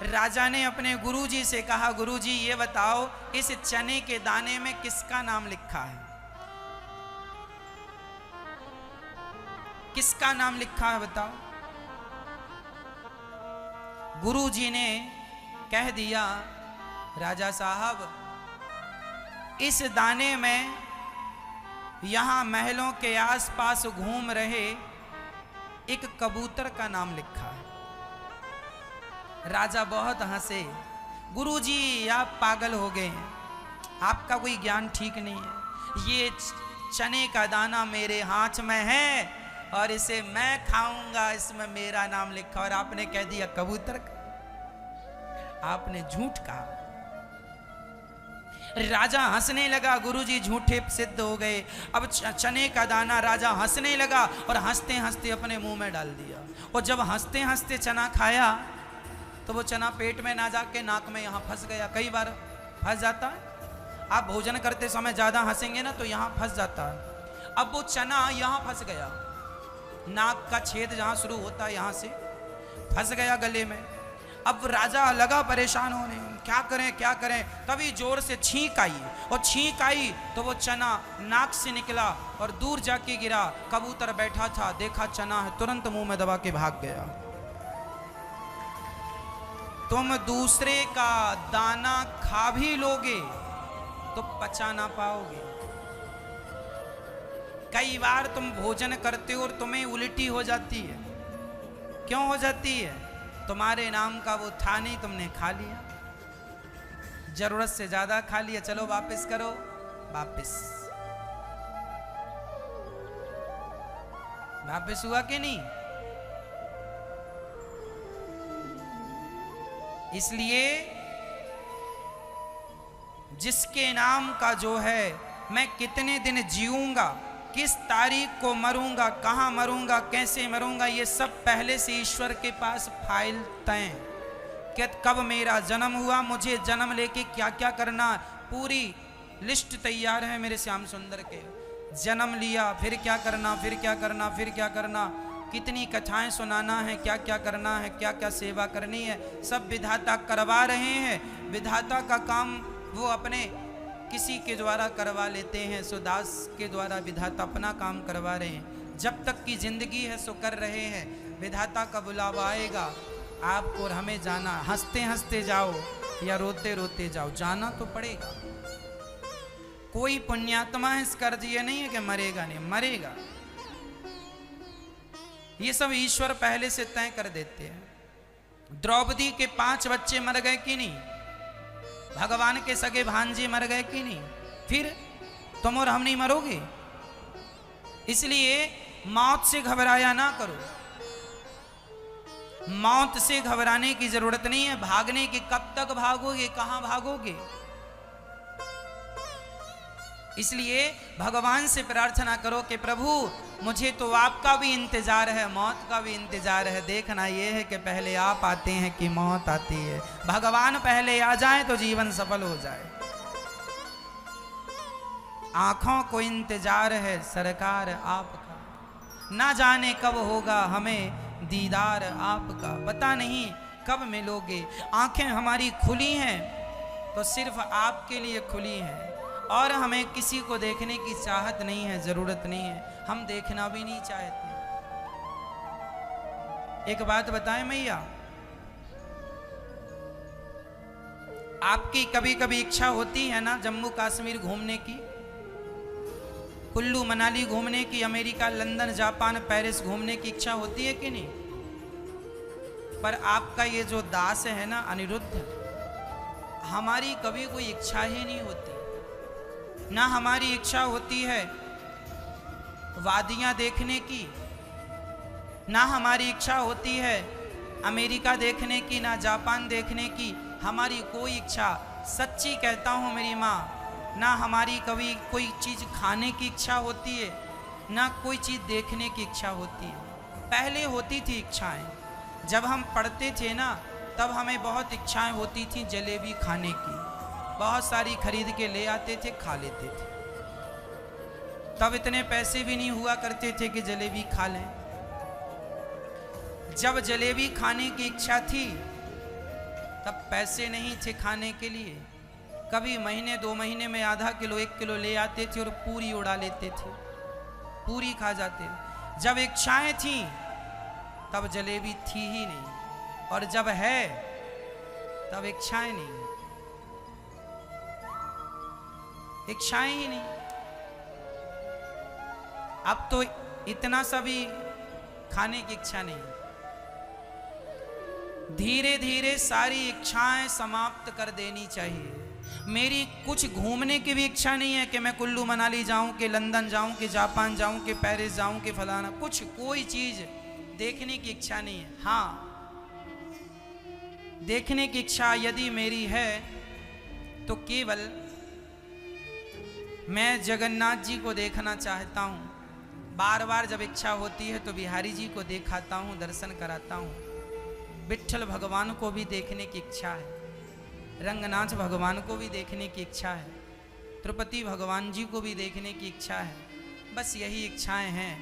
राजा ने अपने गुरुजी से कहा, गुरुजी ये बताओ इस चने के दाने में किसका नाम लिखा है, किसका नाम लिखा है बताओ। गुरुजी ने कह दिया, राजा साहब इस दाने में यहां महलों के आसपास घूम रहे एक कबूतर का नाम लिखा है। राजा बहुत हंसे, गुरुजी आप पागल हो गए हैं, आपका कोई ज्ञान ठीक नहीं है। ये चने का दाना मेरे हाथ में है और इसे मैं खाऊंगा, इसमें मेरा नाम लिखा, और आपने कह दिया कबूतर का। आपने झूठ कहा। राजा हंसने लगा, गुरुजी झूठे सिद्ध हो गए। अब चने का दाना राजा हंसने लगा और हंसते हंसते अपने मुंह में डाल दिया। और जब हंसते हंसते चना खाया तो वो चना पेट में ना जाके नाक में यहाँ फंस गया। कई बार फंस जाता है, आप भोजन करते समय ज़्यादा हंसेंगे ना तो यहाँ फंस जाता है। अब वो चना यहाँ फंस गया, नाक का छेद जहाँ शुरू होता है यहाँ से फंस गया गले में। अब राजा लगा परेशान होने, क्या करें क्या करें। तभी जोर से छींक आई, और छींक आई तो वो चना नाक से निकला और दूर जाके गिरा। कबूतर बैठा था, देखा चना है, तुरंत मुंह में दबा के भाग गया। तुम दूसरे का दाना खा भी लोगे तो पचा ना पाओगे। कई बार तुम भोजन करते हो और तुम्हें उल्टी हो जाती है। क्यों हो जाती है? तुम्हारे नाम का वो था नहीं, तुमने खा लिया, जरूरत से ज्यादा खा लिया। चलो वापस करो, वापस हुआ कि नहीं? इसलिए जिसके नाम का जो है, मैं कितने दिन जीऊंगा, किस तारीख को मरूंगा, कहाँ मरूंगा, कैसे मरूंगा, ये सब पहले से ईश्वर के पास फाइल तय। कि कब मेरा जन्म हुआ, मुझे जन्म लेके क्या क्या करना, पूरी लिस्ट तैयार है मेरे श्याम सुंदर के। जन्म लिया, फिर क्या करना, फिर क्या करना, फिर क्या करना, कितनी कथाएं सुनाना है, क्या क्या करना है, क्या क्या सेवा करनी है, सब विधाता करवा रहे हैं। विधाता का काम वो अपने किसी के द्वारा करवा लेते हैं, सो दास के द्वारा विधाता अपना काम करवा रहे हैं। जब तक की जिंदगी है सो कर रहे हैं। विधाता का बुलावा आएगा, आपको और हमें जाना, हंसते हंसते जाओ या रोते रोते जाओ, जाना तो पड़ेगा। कोई पुण्यात्मा है इसका अर्थ ये नहीं है कि मरेगा नहीं, मरेगा। ये सब ईश्वर पहले से तय कर देते हैं। द्रौपदी के 5 बच्चे मर गए कि नहीं? भगवान के सगे भांजे मर गए कि नहीं, फिर तुम और हम नहीं मरोगे। इसलिए मौत से घबराया ना करो, मौत से घबराने की जरूरत नहीं है। भागने की, कब तक भागोगे, कहां भागोगे। इसलिए भगवान से प्रार्थना करो कि प्रभु मुझे तो आपका भी इंतजार है, मौत का भी इंतजार है। देखना यह है कि पहले आप आते हैं कि मौत आती है। भगवान पहले आ जाए तो जीवन सफल हो जाए। आंखों को इंतजार है सरकार आपका, ना जाने कब होगा हमें दीदार आपका। पता नहीं कब मिलोगे। आंखें हमारी खुली हैं तो सिर्फ आपके लिए खुली हैं, और हमें किसी को देखने की चाहत नहीं है, जरूरत नहीं है, हम देखना भी नहीं चाहते। एक बात बताएं मैया, आपकी कभी कभी इच्छा होती है ना जम्मू कश्मीर घूमने की, कुल्लू मनाली घूमने की, अमेरिका, लंदन, जापान, पेरिस घूमने की इच्छा होती है कि नहीं। पर आपका ये जो दास है ना अनिरुद्ध, हमारी कभी कोई इच्छा ही नहीं होती। ना हमारी इच्छा होती है वादियां देखने की, ना हमारी इच्छा होती है अमेरिका देखने की, ना जापान देखने की। हमारी कोई इच्छा, सच्ची कहता हूँ मेरी माँ, ना हमारी कभी कोई चीज़ खाने की इच्छा होती है, ना कोई चीज़ देखने की इच्छा होती है। पहले होती थी इच्छाएं, जब हम पढ़ते थे ना तब हमें बहुत इच्छाएं होती थी जलेबी खाने की, बहुत सारी खरीद के ले आते थे, खा लेते थे। तब इतने पैसे भी नहीं हुआ करते थे कि जलेबी खा लें। जब जलेबी खाने की इच्छा थी तब पैसे नहीं थे खाने के लिए। कभी महीने 2 महीने में आधा किलो 1 किलो ले आते थे और पूरी उड़ा लेते थे, पूरी खा जाते। जब इच्छाएं थी तब जलेबी थी ही नहीं, और जब है तब इच्छाएं नहीं, इच्छाएं ही नहीं। अब तो इतना सा भी खाने की इच्छा नहीं। धीरे धीरे सारी इच्छाएं समाप्त कर देनी चाहिए। मेरी कुछ घूमने की भी इच्छा नहीं है कि मैं कुल्लू मनाली जाऊं, कि लंदन जाऊं, कि जापान जाऊं, कि पेरिस जाऊं, कि फलाना, कुछ कोई चीज देखने की इच्छा नहीं है। हाँ, देखने की इच्छा यदि मेरी है तो केवल मैं जगन्नाथ जी को देखना चाहता हूँ। बार बार जब इच्छा होती है तो बिहारी जी को दिखाता हूँ, दर्शन कराता हूँ। विट्ठल भगवान को भी देखने की इच्छा है, रंगनाथ भगवान को भी देखने की इच्छा है, तिरुपति भगवान जी को भी देखने की इच्छा है। बस यही इच्छाएं हैं,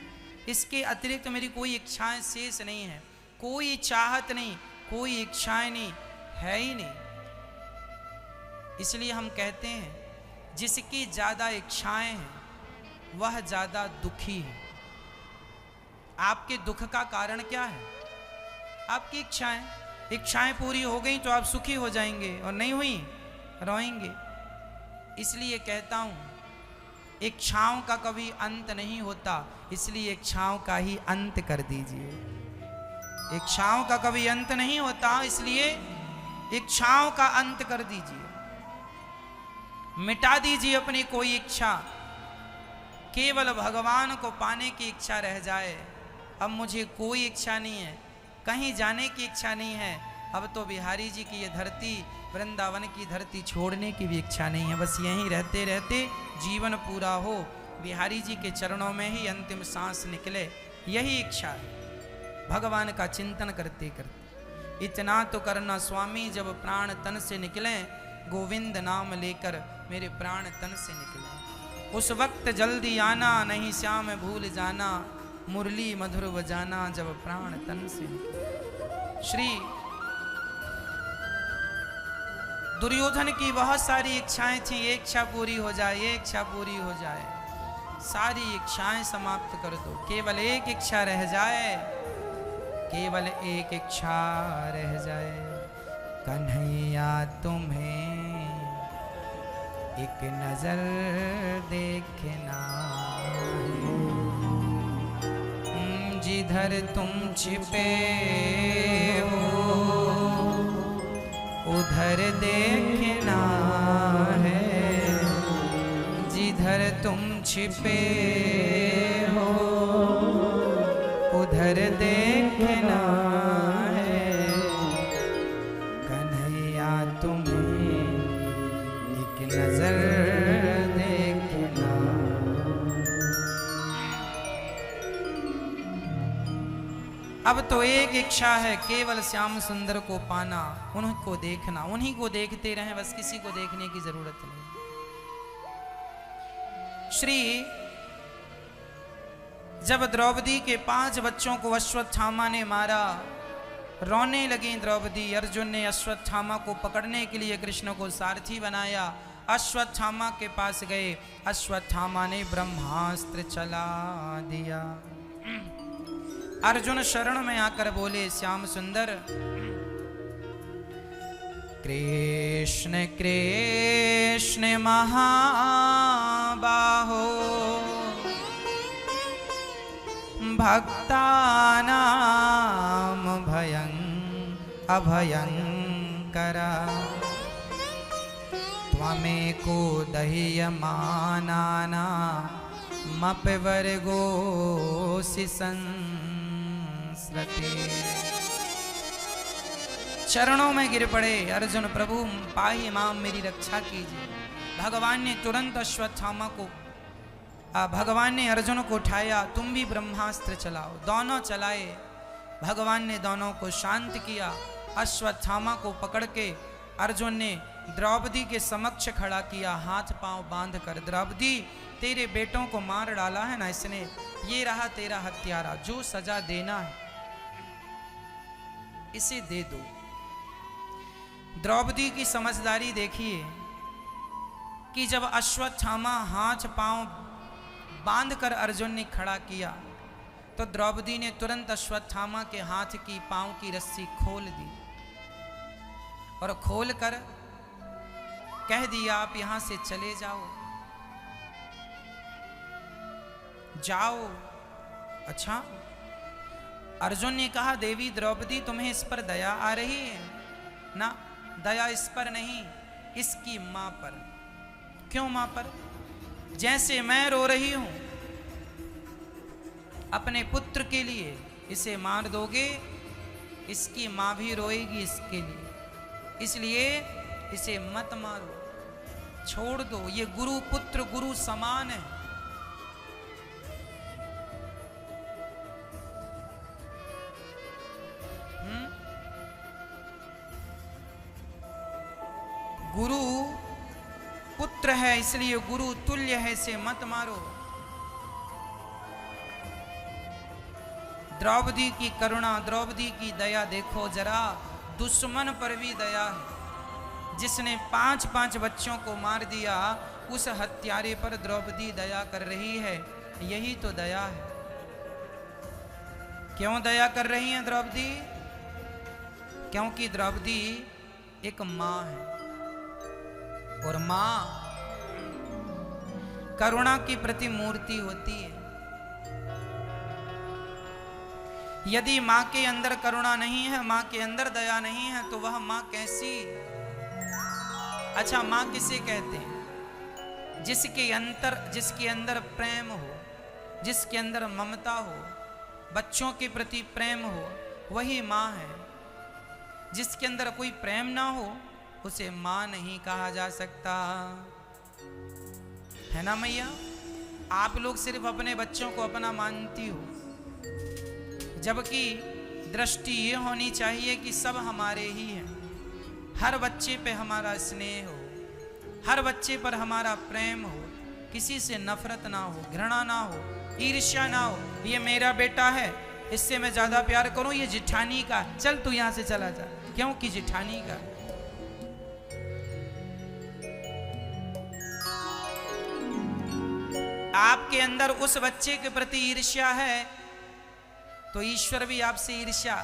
इसके अतिरिक्त मेरी कोई इच्छाएं शेष नहीं है। कोई चाहत नहीं, कोई इच्छाएं नहीं, है ही नहीं। इसलिए हम कहते हैं जिसकी ज़्यादा इच्छाएं हैं वह ज़्यादा दुखी है। आपके दुख का कारण क्या है? आपकी इच्छाएं। इच्छाएं पूरी हो गई तो आप सुखी हो जाएंगे, और नहीं हुई रोएंगे। इसलिए कहता हूं इच्छाओं का कभी अंत नहीं होता, इसलिए इच्छाओं का ही अंत कर दीजिए। इच्छाओं का कभी अंत नहीं होता, इसलिए इच्छाओं का अंत कर दीजिए। मिटा दीजिए अपनी कोई इच्छा, केवल भगवान को पाने की इच्छा रह जाए। अब मुझे कोई इच्छा नहीं है, कहीं जाने की इच्छा नहीं है। अब तो बिहारी जी की ये धरती, वृंदावन की धरती छोड़ने की भी इच्छा नहीं है। बस यहीं रहते रहते जीवन पूरा हो, बिहारी जी के चरणों में ही अंतिम सांस निकले, यही इच्छा है। भगवान का चिंतन करते करते इतना तो करना स्वामी, जब प्राण तन से निकले, गोविंद नाम लेकर मेरे प्राण तन से निकले। उस वक्त जल्दी आना, नहीं श्याम भूल जाना, मुरली मधुर बजाना, जब प्राण तन से निकले। श्री दुर्योधन की बहुत सारी इच्छाएं थी, ये इच्छा पूरी हो जाए, ये इच्छा पूरी हो जाए। सारी इच्छाएं समाप्त कर दो, केवल एक इच्छा रह जाए, केवल एक इच्छा रह जाए। कन्हैया तुम्हें एक नजर देखना, जिधर तुम छिपे हो उधर देखना है जिधर तुम छिपे हो, उधर देखना है कन्हैया तुम्हें एक नजर देखना। अब तो एक इच्छा है केवल श्याम सुंदर को पाना, उनको देखना, उन्हीं को देखते रहें, बस किसी को देखने की जरूरत नहीं। श्री जब द्रौपदी के 5 बच्चों को अश्वत्थामा ने मारा, रोने लगी द्रौपदी। अर्जुन ने अश्वत्थामा को पकड़ने के लिए कृष्ण को सारथी बनाया। अश्वत्थामा के पास गए, अश्वत्थामा ने ब्रह्मास्त्र चला दिया। अर्जुन शरण में आकर बोले, श्याम सुंदर कृष्ण कृष्ण महाबाहो भक्तानां भयं अभयंकरा त्वमेको दह्यमानानामपि वर्गोऽसि संस्रते। चरणों में गिर पड़े अर्जुन, प्रभु पाहि माम, मेरी रक्षा कीजिए। भगवान ने तुरंत अश्वत्थामा को, भगवान ने अर्जुन को उठाया, तुम भी ब्रह्मास्त्र चलाओ। दोनों चलाए, भगवान ने दोनों को शांत किया। अश्वत्थामा को पकड़ के अर्जुन ने द्रौपदी के समक्ष खड़ा किया, हाथ पांव बांध कर, द्रौपदी तेरे बेटों को मार डाला है ना इसने, ये रहा तेरा हत्यारा, जो सजा देना है इसे दे दो। द्रौपदी की समझदारी देखिए कि जब अश्वत्थामा हाथ पांव बांधकर अर्जुन ने खड़ा किया तो द्रौपदी ने तुरंत अश्वत्थामा के हाथ की पांव की रस्सी खोल दी और खोलकर कह दिया, आप यहां से चले जाओ, जाओ। अच्छा, अर्जुन ने कहा, देवी द्रौपदी तुम्हें इस पर दया आ रही है ना? दया इस पर नहीं, इसकी मां पर। क्यों मां पर? जैसे मैं रो रही हूं अपने पुत्र के लिए, इसे मार दोगे, इसकी मां भी रोएगी इसके लिए, इसलिए इसे मत मारो, छोड़ दो। ये गुरु पुत्र गुरु समान है। गुरु पुत्र है, इसलिए गुरु तुल्य है, इसे मत मारो। द्रौपदी की करुणा, द्रौपदी की दया देखो जरा, दुश्मन पर भी दया है। जिसने 5-5 बच्चों को मार दिया, उस हत्यारे पर द्रौपदी दया कर रही है। यही तो दया है। क्यों दया कर रही है द्रौपदी? क्योंकि द्रौपदी एक मां है और मां करुणा की प्रतिमूर्ति होती है। यदि मां के अंदर करुणा नहीं है, मां के अंदर दया नहीं है, तो वह मां कैसी? अच्छा, मां किसे कहते हैं? जिसके अंदर प्रेम हो, जिसके अंदर ममता हो, बच्चों के प्रति प्रेम हो, वही मां है। जिसके अंदर कोई प्रेम ना हो, उसे मां नहीं कहा जा सकता, है ना मैया? आप लोग सिर्फ अपने बच्चों को अपना मानती हो, जबकि दृष्टि ये होनी चाहिए कि सब हमारे ही हैं। हर बच्चे पे हमारा स्नेह हो, हर बच्चे पर हमारा प्रेम हो, किसी से नफरत ना हो, घृणा ना हो, ईर्ष्या ना हो। ये मेरा बेटा है, इससे मैं ज्यादा प्यार करूं, ये जिठानी का, चल तू यहां से चला जा, क्योंकि जिठानी का। आपके अंदर उस बच्चे के प्रति ईर्ष्या है तो ईश्वर भी आपसे ईर्ष्या,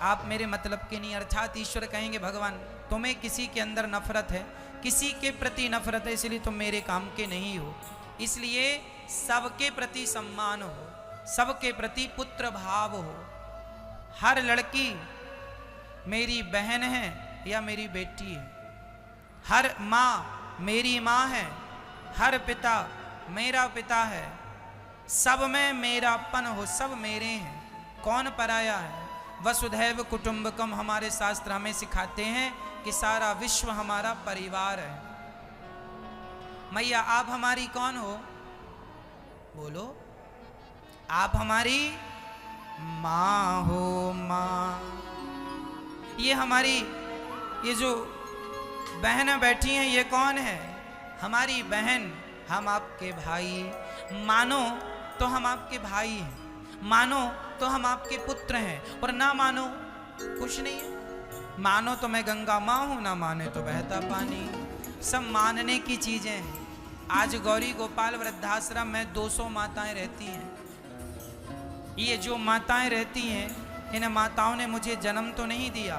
आप मेरे मतलब के नहीं। अर्थात ईश्वर कहेंगे, भगवान तुम्हें किसी के अंदर नफरत है, किसी के प्रति नफरत है, इसलिए तुम मेरे काम के नहीं हो। इसलिए सबके प्रति सम्मान हो, सबके प्रति पुत्र भाव हो। हर लड़की मेरी बहन है, या मेरी बेटी है। हर माँ मेरी माँ है, हर पिता मेरा पिता है, सब में मेरापन हो, सब मेरे हैं, कौन पराया है। वसुधैव कुटुंबकम हमारे शास्त्र हमें सिखाते हैं कि सारा विश्व हमारा परिवार है। मैया आप हमारी कौन हो? बोलो, आप हमारी माँ हो। माँ, ये हमारी ये जो बहनें बैठी हैं ये कौन है? हमारी बहन, हम आपके भाई। मानो तो हम आपके भाई हैं, मानो तो हम आपके पुत्र हैं, और ना मानो कुछ नहीं है। मानो तो मैं गंगा माँ हूँ, ना माने तो बहता पानी। सब मानने की चीजें हैं। आज गौरी गोपाल वृद्धाश्रम में 200 माताएं रहती हैं। ये जो माताएं रहती हैं, इन माताओं ने मुझे जन्म तो नहीं दिया,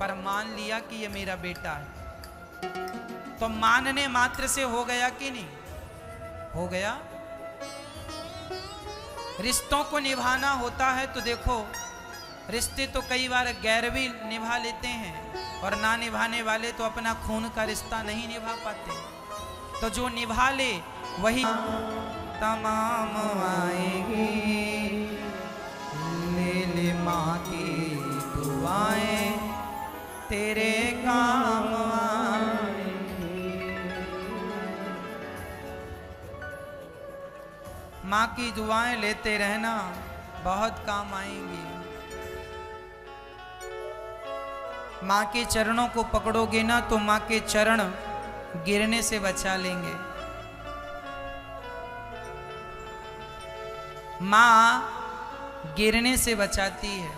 पर मान लिया कि ये मेरा बेटा है। तो मानने मात्र से हो गया कि नहीं हो गया? रिश्तों को निभाना होता है तो देखो, रिश्ते तो कई बार गैर भी निभा लेते हैं, और ना निभाने वाले तो अपना खून का रिश्ता नहीं निभा पाते। तो जो निभा ले वही तमाम आएगी। ले ले माँ की दुआएं तेरे काम आएंगी। माँ की दुआएं लेते रहना, बहुत काम आएंगी। माँ के चरणों को पकड़ोगे ना तो माँ के चरण गिरने से बचा लेंगे। माँ गिरने से बचाती है।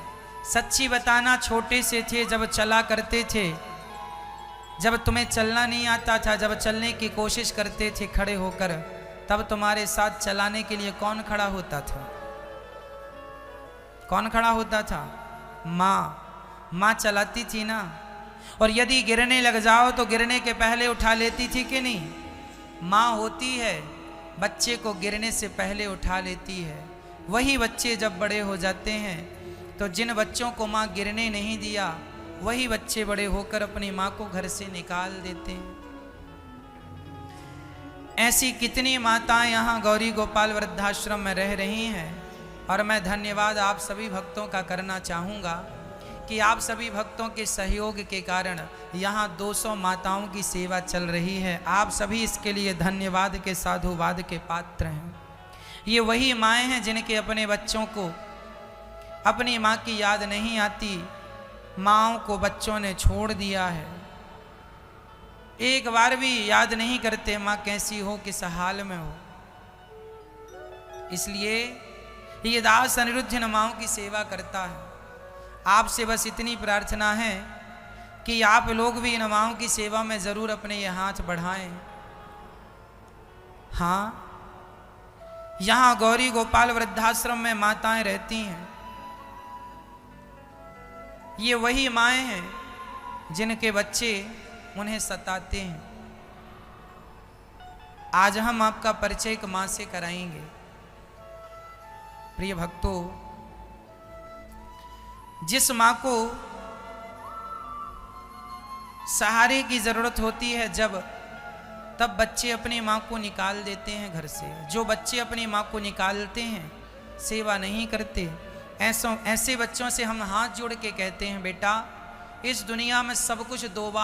सच्ची बताना, छोटे से थे जब चला करते थे, जब तुम्हें चलना नहीं आता था, जब चलने की कोशिश करते थे खड़े होकर, तब तुम्हारे साथ चलाने के लिए कौन खड़ा होता था? कौन खड़ा होता था? माँ। माँ चलाती थी ना। और यदि गिरने लग जाओ तो गिरने के पहले उठा लेती थी कि नहीं? माँ होती है, बच्चे को गिरने से पहले उठा लेती है। वही बच्चे जब बड़े हो जाते हैं तो जिन बच्चों को माँ गिरने नहीं दिया, वही बच्चे बड़े होकर अपनी माँ को घर से निकाल देते हैं। ऐसी कितनी माताएं यहाँ गौरी गोपाल वृद्धाश्रम में रह रही हैं। और मैं धन्यवाद आप सभी भक्तों का करना चाहूँगा कि आप सभी भक्तों के सहयोग के कारण यहाँ 200 माताओं की सेवा चल रही है। आप सभी इसके लिए धन्यवाद के साधुवाद के पात्र हैं। ये वही माएँ हैं जिनके अपने बच्चों को अपनी माँ की याद नहीं आती, माँओं को बच्चों ने छोड़ दिया है। एक बार भी याद नहीं करते माँ कैसी हो, किस हाल में हो। इसलिए ये दास अनिरुद्ध इन माँओं की सेवा करता है। आपसे बस इतनी प्रार्थना है कि आप लोग भी इन माँओं की सेवा में ज़रूर अपने ये हाथ बढ़ाएं। हाँ, यहाँ गौरी गोपाल वृद्धाश्रम में माताएं रहती हैं। ये वही माएँ हैं जिनके बच्चे उन्हें सताते हैं। आज हम आपका परिचय एक माँ से कराएंगे। प्रिय भक्तों, जिस माँ को सहारे की जरूरत होती है तब बच्चे अपनी माँ को निकाल देते हैं घर से। जो बच्चे अपनी माँ को निकालते हैं, सेवा नहीं करते, ऐसे बच्चों से हम हाथ जोड़ के कहते हैं, बेटा इस दुनिया में सब कुछ 2 बार